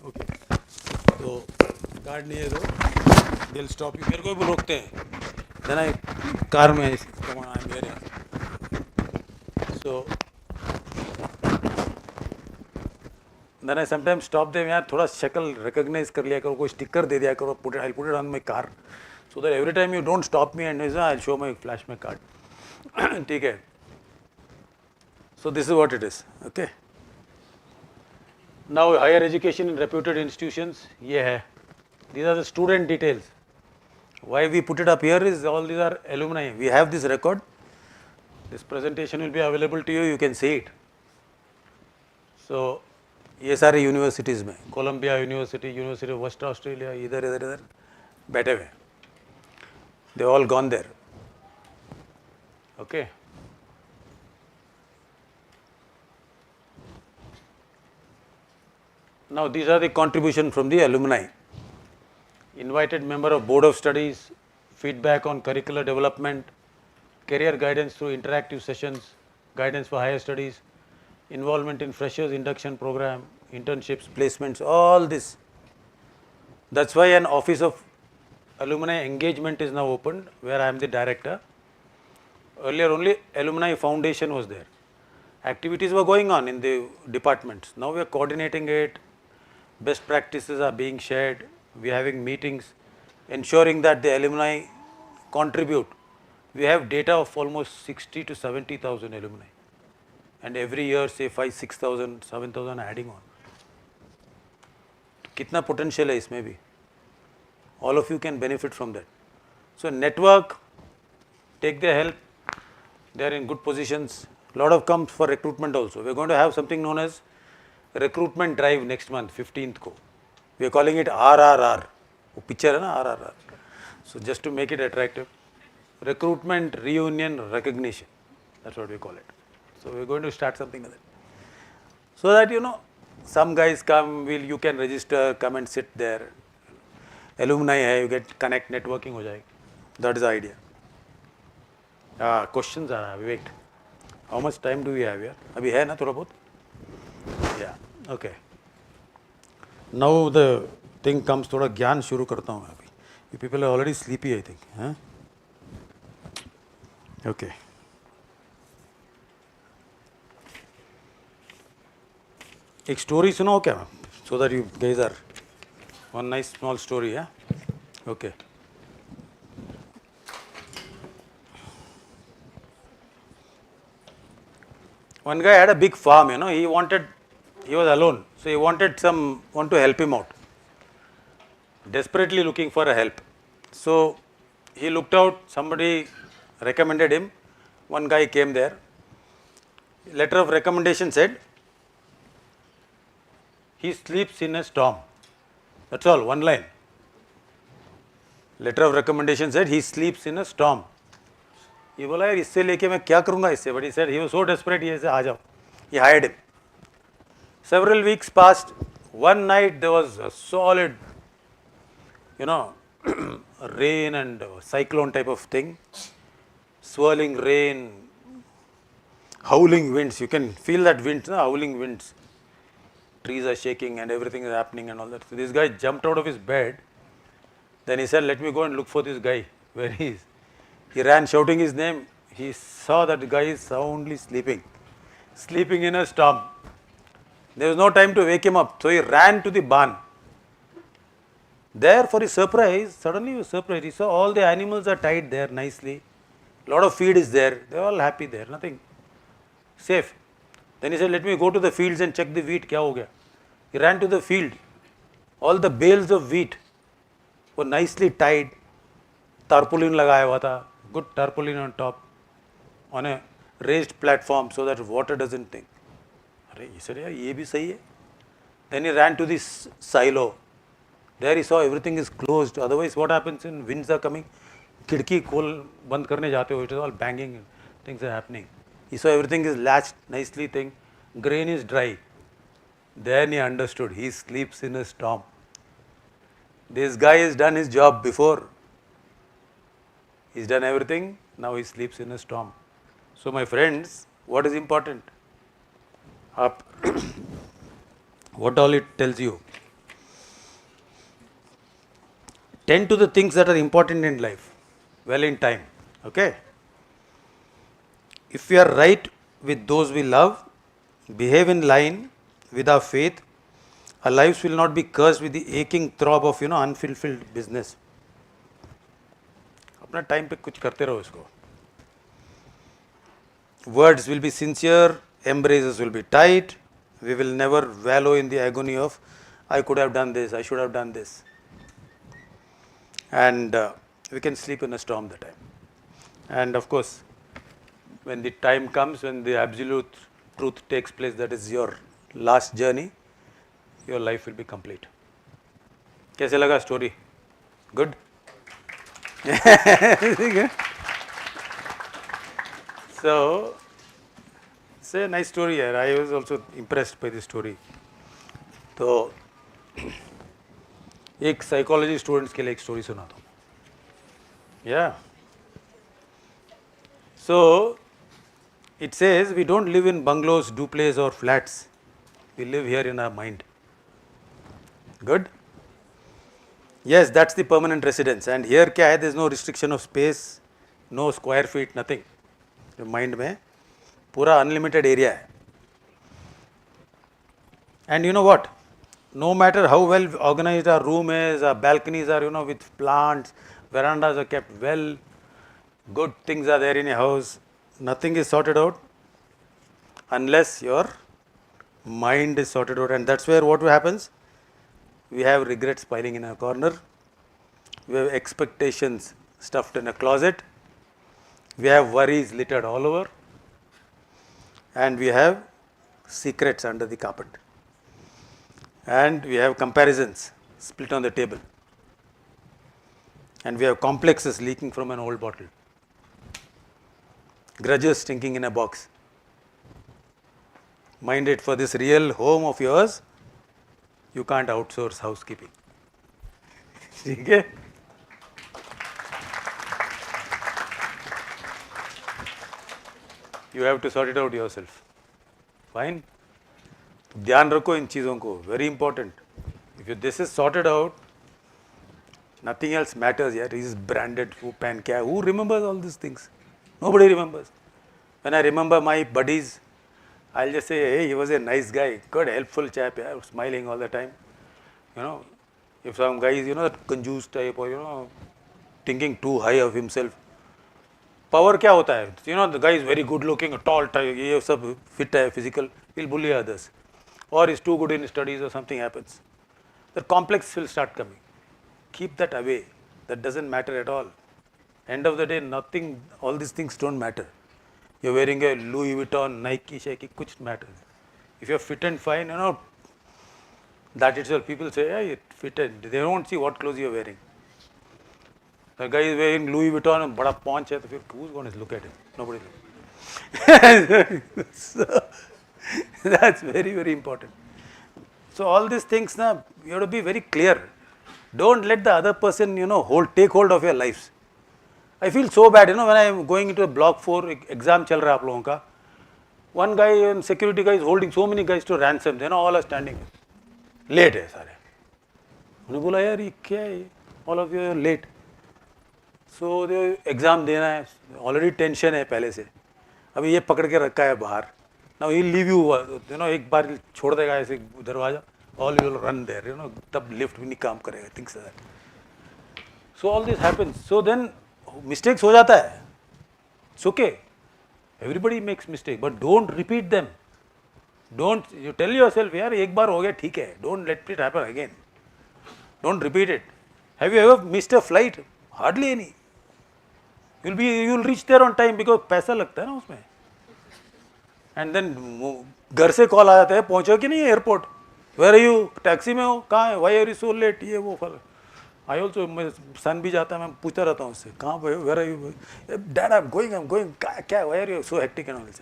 okay. तो card नहीं है तो they will stop you. मेरे को भी रोकते हैं. Then I car में come on, I am here. So then I sometimes stop them. यार थोड़ा शक्ल recognize कर लिया करो, कोई sticker दे दिया करो. I'll put it on my car, so that every time you don't stop me and I'll show my flash my card. ठीक है. So this is what it is. Okay. Now higher education in reputed institutions. ये है. These are the student details. Why we put it up here is all these are alumni. We have this record. This presentation will be available to you. You can see it. So ये सारे universities में, Columbia university, university of west Australia, इधर इधर इधर बैठे हुए. They all gone there. Okay. Now these are the contribution from the alumni. Invited member of board of studies, feedback on curricular development, career guidance through interactive sessions, guidance for higher studies, involvement in freshers induction program, internships, placements, all this. That's why an office of alumni engagement is now opened, where I am the director. Earlier only alumni foundation was there. Activities were going on in the departments. Now we are coordinating it. Best practices are being shared. We are having meetings, ensuring that the alumni contribute. We have data of almost 60 to 70,000 alumni, and every year say 5,000, 6,000, 7,000 adding on. कितना potential है इसमें भी. All of you can benefit from that. So network, take their help. They are in good positions. Lot of comes for recruitment also. We are going to have something known as recruitment drive next month, 15th को. We are calling it RRR. वो picture है ना RRR. So just to make it attractive, recruitment reunion recognition. That's what we call it. So we are going to start something like that. So that some guys come, you can register, come and sit there. Alumni है, you get connect, networking हो जाएगी. That is the idea. Questions आ रहा है Vivek. How much time do we have here? अभी है ना थोड़ा बहुत? Yeah. Okay. Now the thing comes, थोड़ा ज्ञान शुरू करता हूँ अभी. You people are already sleepy, I think. Huh? Okay. एक स्टोरी सुनाओ क्या, so that you guys are One nice small story, yeah? Okay. One guy had a big farm, he was alone, so he wanted someone to help him out. Desperately looking for a help. So he looked out, somebody recommended him. One guy came there. Letter of recommendation said, he sleeps in a storm. That's all, one line. Letter of recommendation said, he sleeps in a storm. ये बोला यार इससे लेके मैं क्या करूँगा इससे, but he said he was so desperate, he said आ जाओ. He hired him. Several weeks passed. One night there was a solid, rain and cyclone type of thing, swirling rain, howling winds. You can feel that wind, howling winds. Trees are shaking and everything is happening and all that. So this guy jumped out of his bed. Then he said, let me go and look for this guy. Where he is? He ran shouting his name. He saw that the guy is soundly sleeping in a storm. There was no time to wake him up. So he ran to the barn. There, for his surprise, suddenly he was surprised. He saw all the animals are tied there nicely. A lot of feed is there. They are all happy there. Nothing. Safe. Then he said, let me go to the fields and check the wheat. Kya ho gaya? He ran to the field. All the bales of wheat were nicely tied. Tarpaulin lagaya hua tha. Good tarpaulin on top. On a raised platform so that water doesn't think. He said, yeah, ye bhi sahi hai. Then he ran to this silo. There he saw everything is closed. Otherwise, what happens when winds are coming? Khidki khol band karne jate ho. It is all banging and things are happening. He saw everything is latched nicely thing. Grain is dry. Then he understood. He sleeps in a storm. This guy has done his job before. He's done everything. Now he sleeps in a storm. So my friends, what is important? What all it tells you? Tend to the things that are important in life, well in time. Okay? If we are right with those we love, behave in line with our faith, our lives will not be cursed with the aching throb of unfulfilled business. अपना time पे कुछ करते रहो इसको. Words will be sincere, embraces will be tight. We will never wallow in the agony of I could have done this, I should have done this. And we can sleep in a storm that time. And of course, when the time comes, when the absolute truth takes place, that is your last journey, your life will be complete. कैसे लगा story? Good? So, it's a nice story here. I was also impressed by this story. तो एक psychology students के लिए एक story सुनाता हूँ. Yeah. So, it says we don't live in bungalows, duplexes or flats. We live here in our mind. Good? Yes, that's the permanent residence. And here क्या है? There is no restriction of space, no square feet, nothing. Your mind में पूरा unlimited area है. And you know what? No matter how well organized our room is, our balconies are, with plants, verandas are kept well, good things are there in a house, nothing is sorted out unless your mind is sorted out. And that's where what happens? We have regrets piling in a corner. We have expectations stuffed in a closet. We have worries littered all over. And we have secrets under the carpet. And we have comparisons split on the table. And we have complexes leaking from an old bottle. Grudges stinking in a box. Mind it, for this real home of yours, you can't outsource housekeeping. Okay? You have to sort it out yourself. Fine? ध्यान रखो इन चीज़ों को. Very important. If this is sorted out, nothing else matters. Yeah, this is branded. Who pen kya? Who remembers all these things? Nobody remembers. When I remember my buddies, I'll just say, hey, he was a nice guy, good, helpful chap, yeah, smiling all the time. If some guy is, that कंजूस type or, thinking too high of himself, power क्या होता है? The guy is very good looking, tall type, ये सब fit है, physical, he'll bully others, or is too good in studies or something happens. The complex will start coming. Keep that away. That doesn't matter at all. End of the day, nothing, all these things don't matter. You're wearing a Louis Vuitton, Nike, Shaky, kuch matters. If you're fit and fine, that itself, people say, yeah, you're fit and they don't see what clothes you're wearing. The guy is wearing Louis Vuitton and bada paunch hai, to who's going to look at him? Nobody. So, that's very, very important. So all these things, you have to be very clear. Don't let the other person, take hold of your lives. I feel so bad, when I am going into a block 4 exam chal raha hai aap logon ka. One guy, security guy is holding so many guys to ransom. All are standing. Late hai sare. उन्होंने बोला यार ये क्या है? All of you are late. So the exam देना है. Already tension है पहले से. अभी ये पकड़ के रखा है बाहर. Now he'll leave you, एक बार छोड़ देगा ऐसे दरवाजा. All you will run there, तब lift भी नहीं काम करेगा. Things like that. So all this happens. So then mistakes हो जाता है. It's okay. Everybody makes mistake, but don't repeat them. Don't, you tell yourself, यार एक बार हो गया ठीक है. Don't let it happen again. Don't repeat it. Have you ever missed a flight? Hardly any. You'll reach there on time because पैसा लगता है ना उसमें. And then घर से कॉल आ जाता है, पहुंचो कि नहीं airport? Where are you? Taxi में हो? कहाँ है? Why are you so late? ये वो फल. I also, my son भी जाता है, मैं पूछता रहता हूँ उससे, कहाँ पे? Where are you? Dad, I'm going. क्या? Why are you so hectic and all this?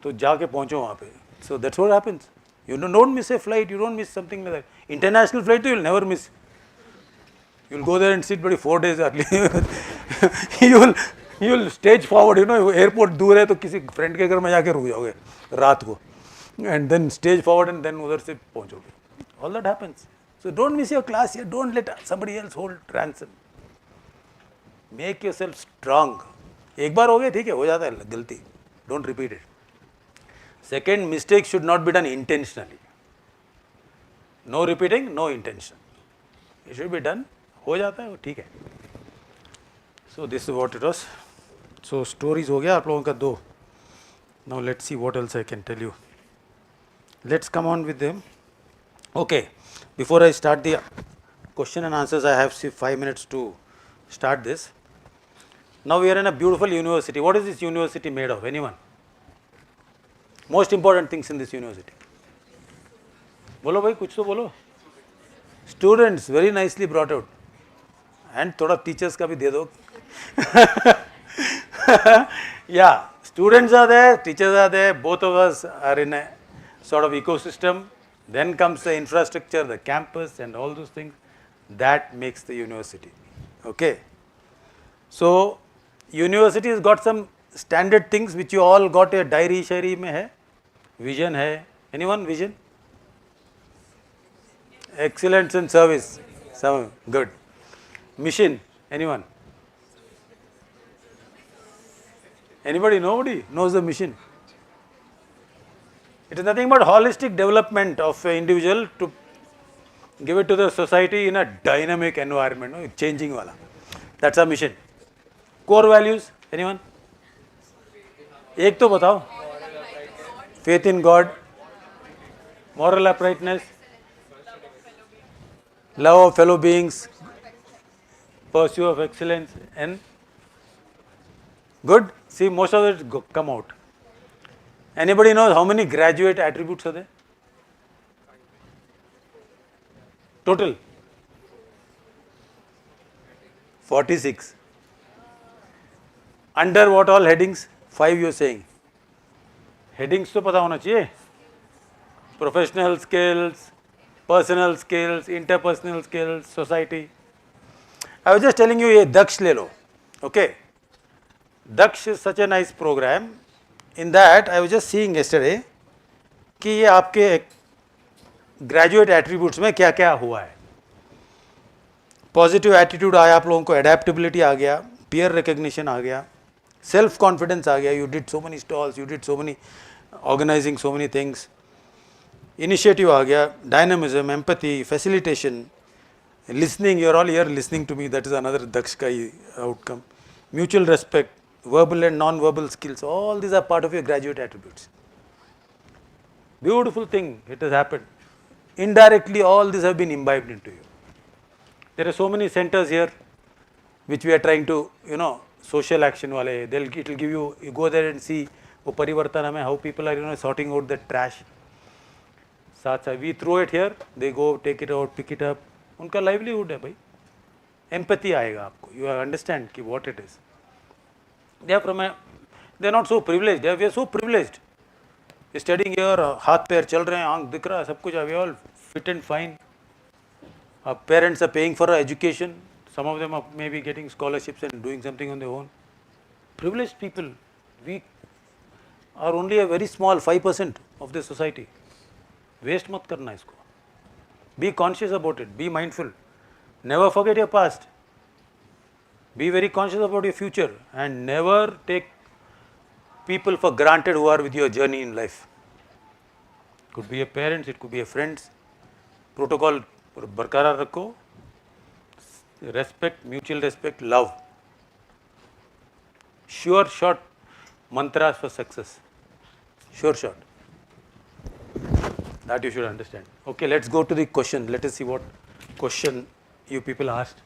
तो जाके पहुँचो वहाँ पे. So that's what happens. You don't miss a flight. You don't miss something like that. International flight, you'll never miss. You'll go there and sit, but 4 days early. you'll stage forward. Airport दूर है तो किसी friend के घर में जाके रुक जाओगे रात को. And then stage forward and then उधर से पहुँचोगे. All that happens. So don't miss your class here. Don't let somebody else hold ransom. Make yourself strong. एक बार हो गया ठीक है, हो जाता है गलती. Don't repeat it. Second, mistake should not be done intentionally. No repeating, no intention. It should be done. हो जाता है वो ठीक है. So this is what it was. So stories हो गया आप लोगों का 2. Now let's see what else I can tell you. Let's come on with them. Okay. Before I start the question and answers, I have 5 minutes to start this. Now we are in a beautiful university. What is this university made of? Anyone? Most important things in this university. बोलो भाई कुछ तो बोलो. Students very nicely brought out. And थोड़ा teachers का भी दे दो. Yeah, students are there, teachers are there. Both of us are in a sort of ecosystem. Then comes the infrastructure, the campus and all those things. That makes the university. Okay. So, university has got some standard things which you all got a diary shari में है. Vision है. Anyone vision? Excellence in service. Some good. Mission. Anyone? Anybody? Nobody knows the mission. It is nothing but holistic development of an individual to give it to the society in a dynamic environment, changing wala. That's our mission. Core values, anyone? एक तो बताओ. Faith in God, moral uprightness, love of fellow beings, pursuit of excellence, and good. See, most of it come out. Anybody knows how many graduate attributes are there? Total? 46. Under what all headings? 5 you are saying. Headings तो पता होना चाहिए. Professional skills, personal skills, interpersonal skills, society. I was just telling you ये DAKSH ले लो. Okay. DAKSH is such a nice program. In that, I was just seeing yesterday कि ये आपके graduate attributes में क्या क्या हुआ है. पॉजिटिव एटीट्यूड आया आप लोगों को, एडेप्टेबिलिटी आ गया, पीयर रिकग्निशन आ गया, सेल्फ कॉन्फिडेंस आ गया. You did so many stalls, you did so many organizing so many things. Initiative आ गया, dynamism, empathy, facilitation, Listening, you're all here listening to me, that is another DAKSH ka outcome. Mutual respect, verbal and non-verbal skills, all these are part of your graduate attributes. Beautiful thing, it has happened. Indirectly, all these have been imbibed into you. There are so many centers here which we are trying to, social action wale, it will give you go there and see wo parivartana mein how people are, sorting out the trash. We throw it here, they go take it out, pick it up. उनका livelihood है भाई. Empathy आएगा आपको. You understand कि what it is. They are not so privileged. We are so privileged. Studying here, हाथ पैर चल रहे हैं, आंख दिख रहा है, सब कुछ. We are all fit and fine. Our parents are paying for our education. Some of them are maybe getting scholarships and doing something on their own. Privileged people. We are only a very small 5% of the society. Waste मत करना इसको. Be conscious about it. Be mindful. Never forget your past. Be very conscious about your future and never take people for granted who are with your journey in life. It could be your parents, it could be your friends. Protocol barqarar rakho. Respect, mutual respect, love. Sure shot mantras for success. Sure shot. That you should understand. Okay, let's go to the question. Let us see what question you people asked.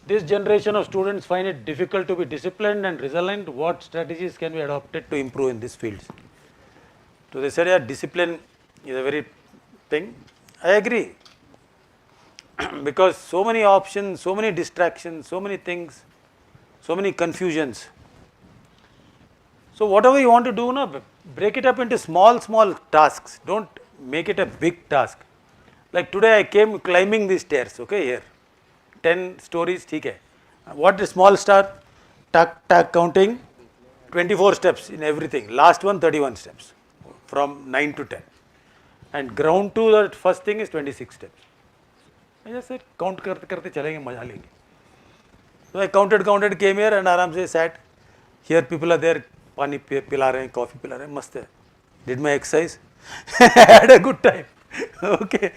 This generation of students find it difficult to be disciplined and resilient. What strategies can be adopted to improve in these fields? So they said, yeah, discipline is a very thing. I agree. Because so many options, so many distractions, so many things, so many confusions. So whatever you want to do, break it up into small tasks. Don't make it a big task. Like today I came climbing these stairs, okay, here. 10 stories, theek hai. What is small start? Tak counting, 24 steps in everything. Last one, 31 steps from 9 to 10. And ground to the first thing is 26 steps. I just said, count karte chalenge, maza lenge. So I counted, came here and aram se sat. Here people are there, pani pila rahe hain, coffee pila rahe hain, mast hai. Did my exercise. Had a good time. Okay.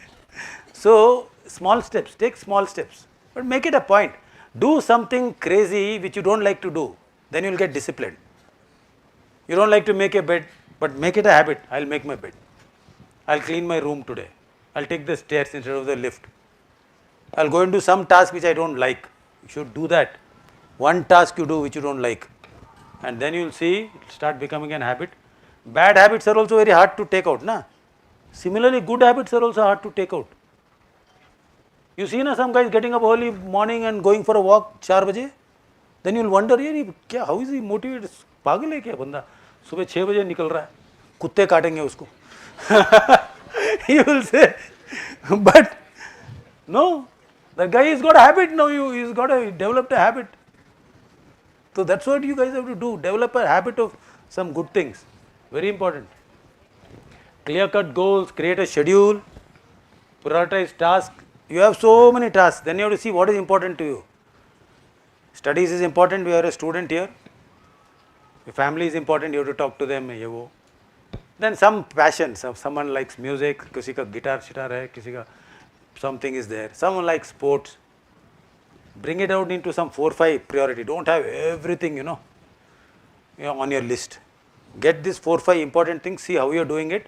So small steps, take small steps, but make it a point. Do something crazy which you don't like to do, then you will get disciplined. You don't like to make a bed, but make it a habit. I'll make my bed. I'll clean my room today. I'll take the stairs instead of the lift. I'll go and do some task which I don't like. You should do that. One task you do which you don't like, and then you will see it start becoming an habit. Bad habits are also very hard to take out, na? Similarly, good habits are also hard to take out. You see, some guys getting up early morning and going for a walk 4 baje. Then you will wonder, how is he motivated? पागल है क्या बंदा? सुबह 6 बजे निकल रहा है, कुत्ते काटेंगे उसको. You will say, but no, the guy has got a habit now. He's got developed a habit. So that's what you guys have to do. Develop a habit of some good things. Very important. Clear-cut goals, create a schedule, prioritize tasks. You have so many tasks. Then you have to see what is important to you. Studies is important. You are a student here. Your family is important. You have to talk to them. Then some passion. Someone likes music. किसी का guitar है. किसी का something is there. Someone likes sports. Bring it out into some 4-5 priority. Don't have everything, on your list. Get this 4-5 important things. See how you are doing it.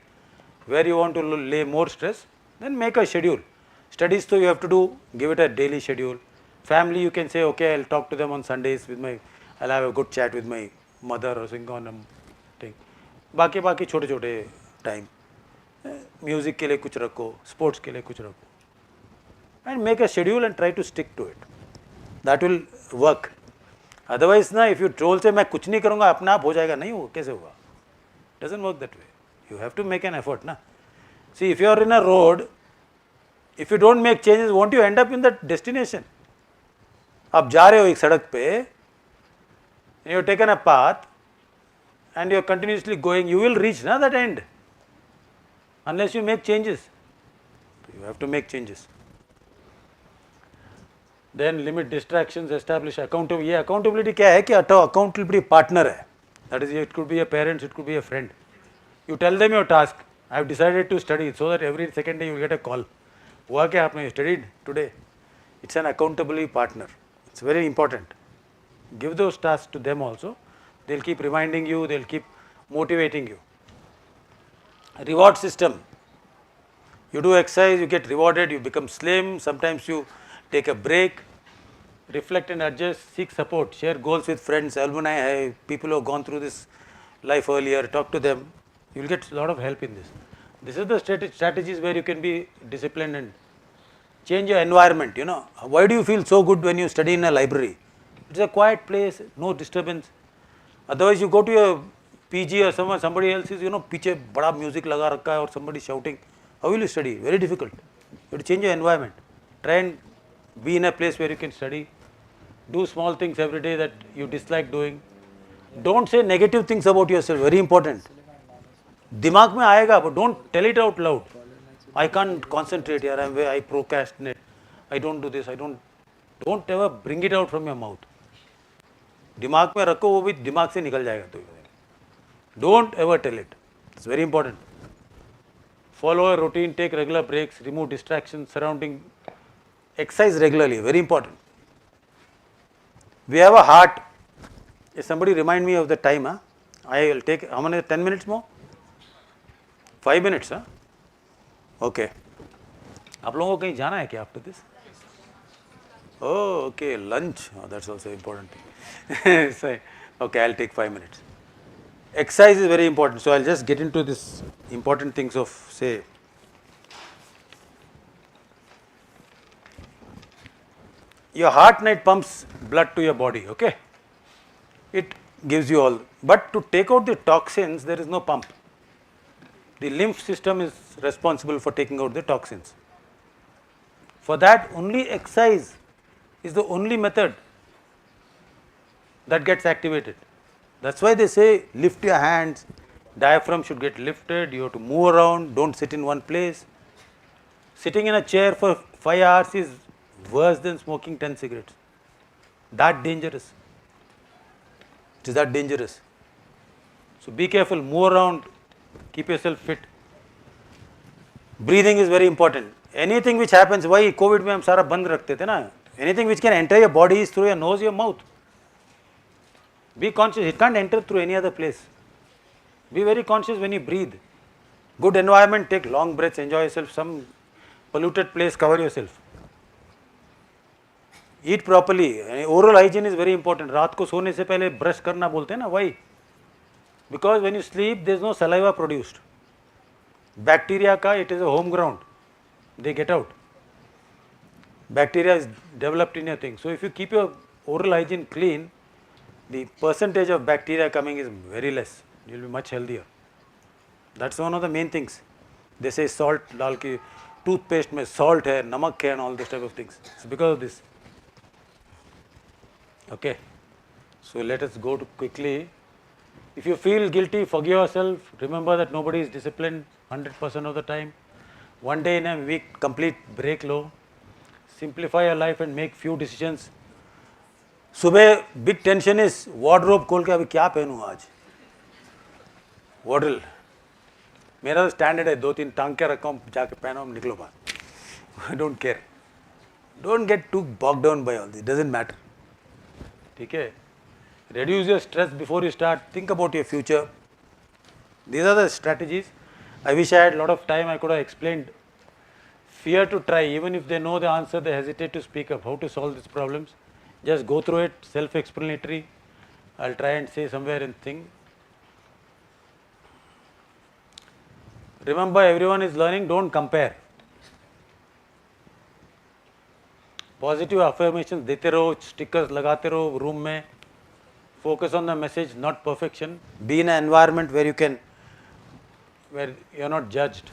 Where you want to lay more stress. Then make a schedule. Studies, so you have to do. Give it a daily schedule. Family, you can say, okay, I'll talk to them on Sundays I'll have a good chat with my mother or something on a thing. बाकी छोटे time. Music के लिए कुछ रखो, sports के लिए कुछ रखो. And make a schedule and try to stick to it. That will work. Otherwise, if you told say मैं कुछ नहीं करूँगा अपना आप हो जाएगा, नहीं हो कैसे होगा? Doesn't work that way. You have to make an effort, na. See, if you are in a road, if you don't make changes, won't you end up in that destination? आप जा रहे हो एक सड़क पे, you have taken a path, and you are continuously going, you will reach that end, unless you make changes. You have to make changes. Then limit distractions, establish accountability. ये accountability क्या है कि accountability partner है. That is, it could be a parent, it could be a friend. You tell them your task. I have decided to study, so that every second day you will get a call. हुआ क्या आपने studied today? It's an accountability partner. It's very important. Give those tasks to them also. They'll keep reminding you, they'll keep motivating you. Reward system. You do exercise, you get rewarded, you become slim, sometimes you take a break, reflect and adjust, seek support, share goals with friends, alumni, people who have gone through this life earlier, talk to them. You will get a lot of help in this. This is the strategies where you can be disciplined and change your environment, you know. Why do you feel so good when you study in a library? It's a quiet place, no disturbance. Otherwise you go to a PG or somebody else is, you know, पीछे बड़ा music लगा रखा है और somebody shouting. How will you study? Very difficult. You have to change your environment. Try and be in a place where you can study. Do small things every day that you dislike doing. Don't say negative things about yourself. Very important. दिमाग में आएगा, but don't tell it out loud. I can't concentrate here. I procrastinate. I don't do this. Don't ever bring it out from your mouth. दिमाग में रखो, वो भी दिमाग से निकल जाएगा तो. Don't ever tell it. It's very important. Follow a routine, take regular breaks, remove distractions surrounding, exercise regularly, very important. We have a heart. If somebody remind me of the time, I will take, how many, 10 minutes more? 5 minutes, Okay. आप लोगों को कहीं जाना है क्या after this? Oh, okay, lunch. Oh, that's also important thing. So, okay, I'll take 5 minutes. Exercise is very important. So I'll just get into this important things of, say, your heart night pumps blood to your body, okay? It gives you all. But to take out the toxins, there is no pump. The lymph system is responsible for taking out the toxins. For that, only exercise is the only method that gets activated. That's why they say lift your hands, diaphragm should get lifted, you have to move around, don't sit in one place. Sitting in a chair for 5 hours is worse than smoking 10 cigarettes. That dangerous. It is that dangerous. So be careful, move around, keep yourself fit. Breathing is very important. Anything which happens, why COVID में हम सारा बंद रखते थे ना? Anything which can enter your body is through your nose, your mouth. Be conscious, it can't enter through any other place. Be very conscious when you breathe. Good environment, take long breaths, enjoy yourself. Some polluted place, cover yourself. Eat properly. Oral hygiene is very important. रात को सोने से पहले brush करना बोलते हैं ना, why? Because when you sleep, there is no saliva produced. Bacteria ka, it is a home ground. They get out. Bacteria is developed in your thing. So if you keep your oral hygiene clean, the percentage of bacteria coming is very less. You will be much healthier. That's one of the main things. They say salt, डाल के toothpaste में salt है, नमक है, and all this type of things. It's because of this. Okay. So let us go to quickly. If you feel guilty, forgive yourself. Remember that nobody is disciplined 100% of the time. One day in a week, complete break low. Simplify your life and make few decisions. सुबह big tension is wardrobe खोल के अभी क्या पहनूँ आज. वार्डल मेरा standard है, 2-3 टांग के रखा हूँ, जाके पहना हूँ, निकलो बाहर. Don't care, don't get to bog down by all this, doesn't matter. ठीक है. Reduce your stress before you start. Think about your future. These are the strategies. I wish I had a lot of time. I could have explained. Fear to try. Even if they know the answer, they hesitate to speak up. How to solve these problems? Just go through it. Self-explanatory. I'll try and say somewhere in thing. Remember, everyone is learning. Don't compare. Positive affirmations देते रहो. Stickers लगाते रहो room में. Focus on the message, not perfection. Be in an environment where you are not judged.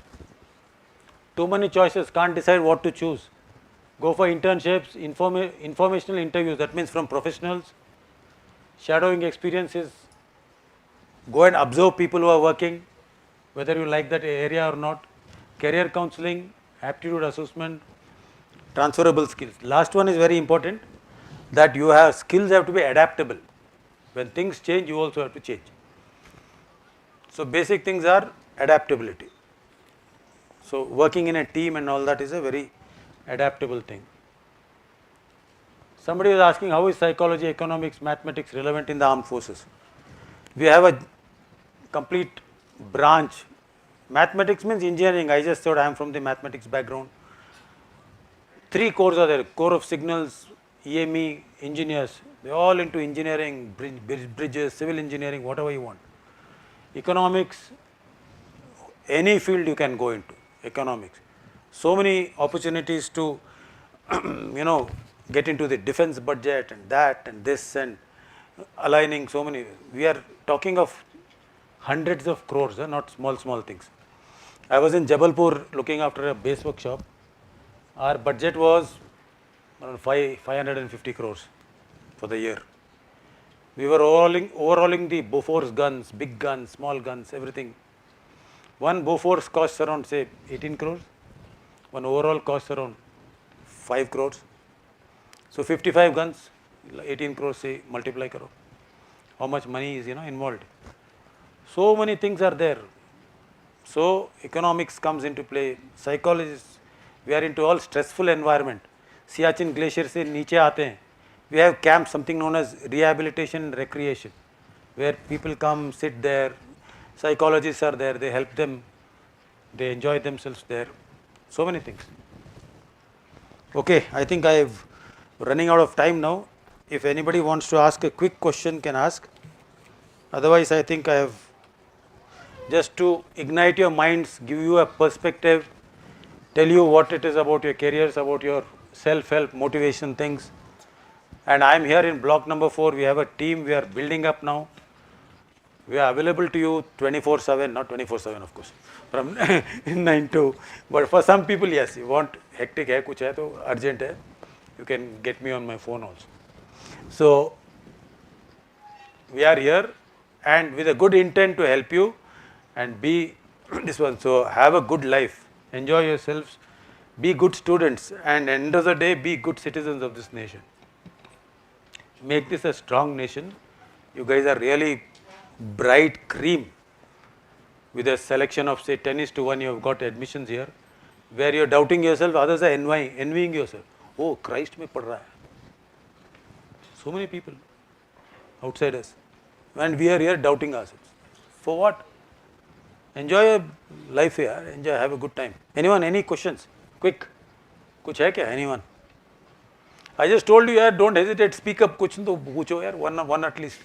Too many choices, can't decide what to choose. Go for internships, informational interviews, that means from professionals. Shadowing experiences. Go and observe people who are working, whether you like that area or not. Career counseling, aptitude assessment, transferable skills. Last one is very important, that you have skills have to be adaptable. When things change, you also have to change. So basic things are adaptability. So working in a team and all that is a very adaptable thing. Somebody was asking how is psychology, economics, mathematics relevant in the armed forces. We have a complete branch. Mathematics means engineering. I just said I am from the mathematics background. 3 cores are there: core of signals, EME, engineers. They are all into engineering, bridges, civil engineering, whatever you want. Economics, any field you can go into economics. So many opportunities to get into the defense budget and that and this and aligning so many. We are talking of hundreds of crores, not small things. I was in Jabalpur looking after a base workshop. Our budget was around 550 crores for the year. We were overhauling the Bofors guns, big guns, small guns, everything. One Bofors costs around say 18 crores. One overall costs around 5 crores. So 55 guns, 18 crores, say multiply karo. How much money is involved? So many things are there. So economics comes into play. Psychologists, we are into all stressful environment. Siachen glacier se niche aate hain. We have camps, something known as rehabilitation and recreation, where people come, sit there. Psychologists are there, they help them, they enjoy themselves there. So many things. Okay, I think I have running out of time now. If anybody wants to ask a quick question, can ask. Otherwise, I think I have just to ignite your minds, give you a perspective, tell you what it is about your careers, about your self-help, motivation things. And I am here in block number 4. We have a team we are building up now. We are available to you 24/7, not 24/7 of course, from 9 to, but for some people, yes, you want hectic hai, kuch hai to urgent hai, you can get me on my phone also. So, we are here and with a good intent to help you and be this one. So, have a good life, enjoy yourselves, be good students, and end of the day, be good citizens of this nation. Make this a strong nation. You guys are really bright cream. With a selection of say 10:1, you have got admissions here, where you are doubting yourself, others are envying yourself. Oh, Christ mein pad raha hai. So many people outside us, and we are here doubting ourselves. For what? Enjoy your life here, enjoy, have a good time. Anyone, any questions? Quick. Kuch hai kya? Anyone? I just told you, yaar, don't hesitate, speak up, kuch to pucho yaar, one at least.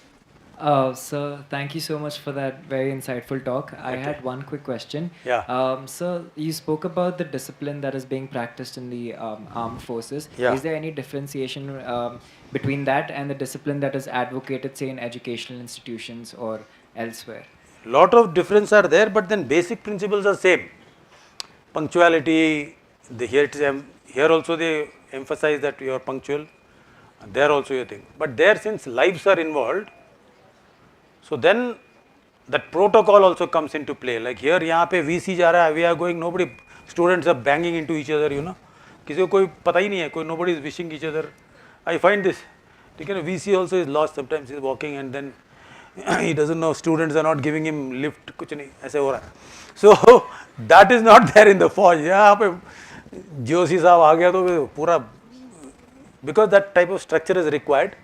Sir, thank you so much for that very insightful talk. I had one quick question. Yeah. Sir, you spoke about the discipline that is being practiced in the armed forces. Yeah. Is there any differentiation between that and the discipline that is advocated, say, in educational institutions or elsewhere? Lot of difference are there, but then basic principles are same. Punctuality, here also they emphasize that you are punctual, there also you think. But there, since lives are involved, so then that protocol also comes into play. Like here, यहाँ पे VC जा रहा है, we are going, nobody, students are banging into each other, किसी को कोई पता ही नहीं है, कोई nobody is wishing each other. I find this, ठीक है ना, VC also is lost, sometimes he is walking and then he doesn't know, students are not giving him lift, कुछ नहीं, ऐसे हो रहा है. So that is not there in the forge. यहाँ पे जोशी साहब आ गया तो पूरा, because that type of structure is required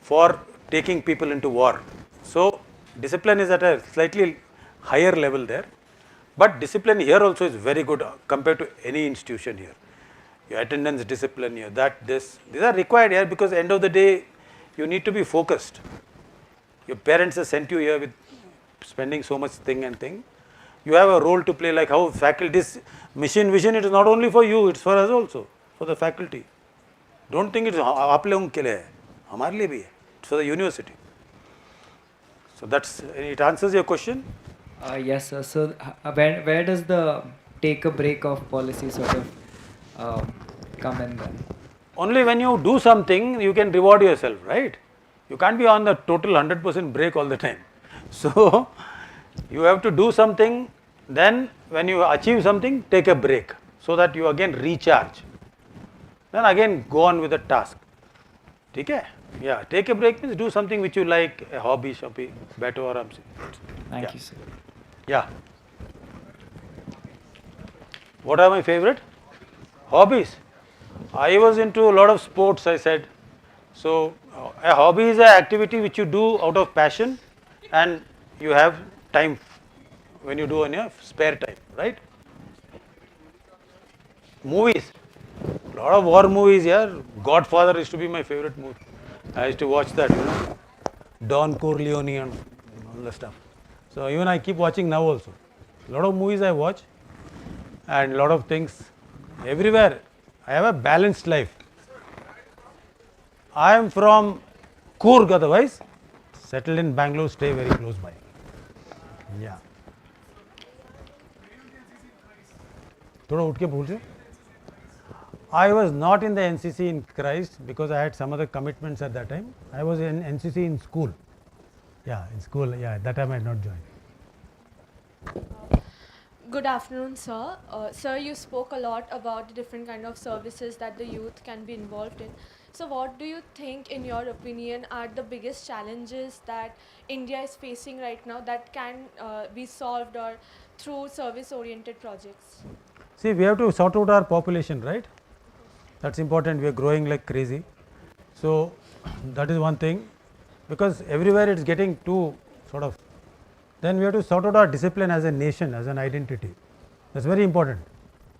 for taking people into war. So discipline is at a slightly higher level there, but discipline here also is very good compared to any institution here. Your attendance discipline here, these are required here, because at the end of the day you need to be focused. Your parents have sent you here with spending so much thing. You have a role to play, like how faculty, this mission vision, it is not only for you, it's for us also, for the faculty. Don't think it's आप लोगों के लिए है, हमारे लिए भी है, it's for the university. So that's, it answers your question? Yes, sir. So where does the take a break of policy sort of come in then? Only when you do something, you can reward yourself, right? You can't be on the total 100% break all the time. So you have to do something, then when you achieve something, take a break, so that you again recharge. Then again go on with the task. ठीक है? Yeah, take a break means do something which you like, a hobby, बैठो आराम से. Thank you, sir. Yeah. What are my favorite hobbies? I was into a lot of sports, I said. So, a hobby is an activity which you do out of passion and you have time when you do in your spare time, right? Movies. A lot of war movies here. Godfather used to be my favorite movie. I used to watch that, Don Corleone and all the stuff. So even I keep watching now also. A lot of movies I watch and a lot of things everywhere. I have a balanced life. I am from Coorg otherwise. Settled in Bangalore, stay very close by. Yeah. थोड़ा उठ के बोल I was not in the NCC in Christ because I had some other commitments at that time. I was in NCC in school. Yeah, in school. Yeah, that time I had not joined. Good afternoon, sir. Sir, you spoke a lot about the different kind of services that the youth can be involved in. So what do you think, in your opinion, are the biggest challenges that India is facing right now that can be solved or through service-oriented projects? See, we have to sort out our population, right? That's important. We are growing like crazy. So that is one thing, because everywhere it's getting too sort of. Then we have to sort out our discipline as a nation, as an identity. That's very important.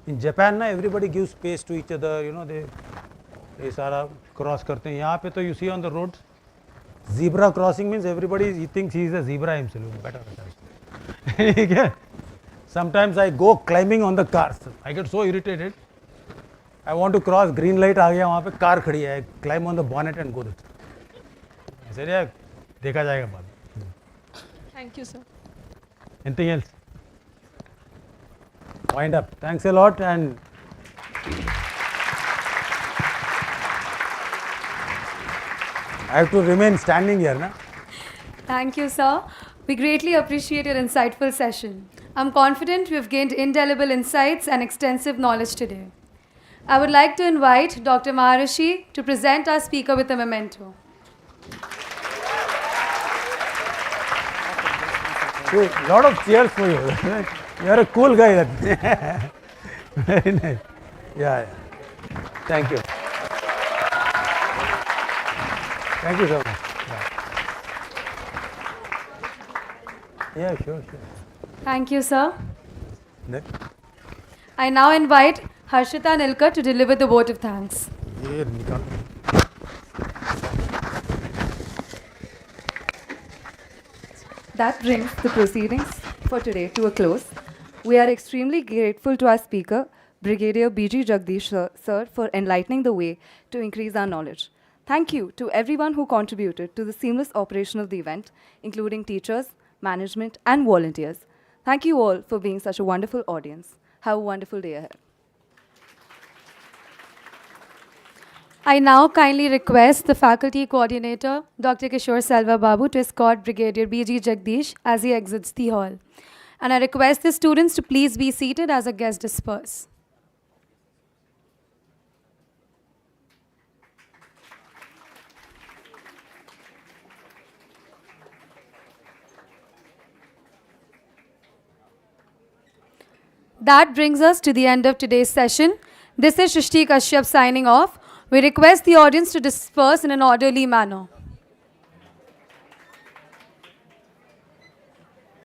In Japan, na, everybody gives space to each other. They सारा cross करते हैं. यहाँ पे तो you see on the roads, zebra crossing means everybody he thinks he is a zebra himself. Better. Sometimes I go climbing on the cars. I get so irritated. I want to cross, green light आ गया, वहाँ पे car खड़ी है. I climb on the bonnet and go there. I said, yeah, देखा जाएगा बाद. Thank you, sir. Anything else? Wind up. Thanks a lot, and I have to remain standing here, na? Thank you, sir. We greatly appreciate your insightful session. I'm confident we have gained indelible insights and extensive knowledge today. I would like to invite Dr. Maharishi to present our speaker with a memento. A lot of cheers for you. You are a cool guy. Very nice. Yeah. Thank you. Thank you so much. Yeah, sure. Thank you, sir. Next. I now invite Harshita Nilkar to deliver the vote of thanks. That brings the proceedings for today to a close. We are extremely grateful to our speaker, Brigadier B.G. Jagadeesh sir, for enlightening the way to increase our knowledge. Thank you to everyone who contributed to the seamless operation of the event, including teachers, management, and volunteers. Thank you all for being such a wonderful audience. Have a wonderful day ahead. I now kindly request the faculty coordinator, Dr. Kishore Selva Babu, to escort Brigadier B.G. Jagadeesh as he exits the hall. And I request the students to please be seated as our guests disperse. That brings us to the end of today's session. This is Shrishti Kashyap signing off. We request the audience to disperse in an orderly manner.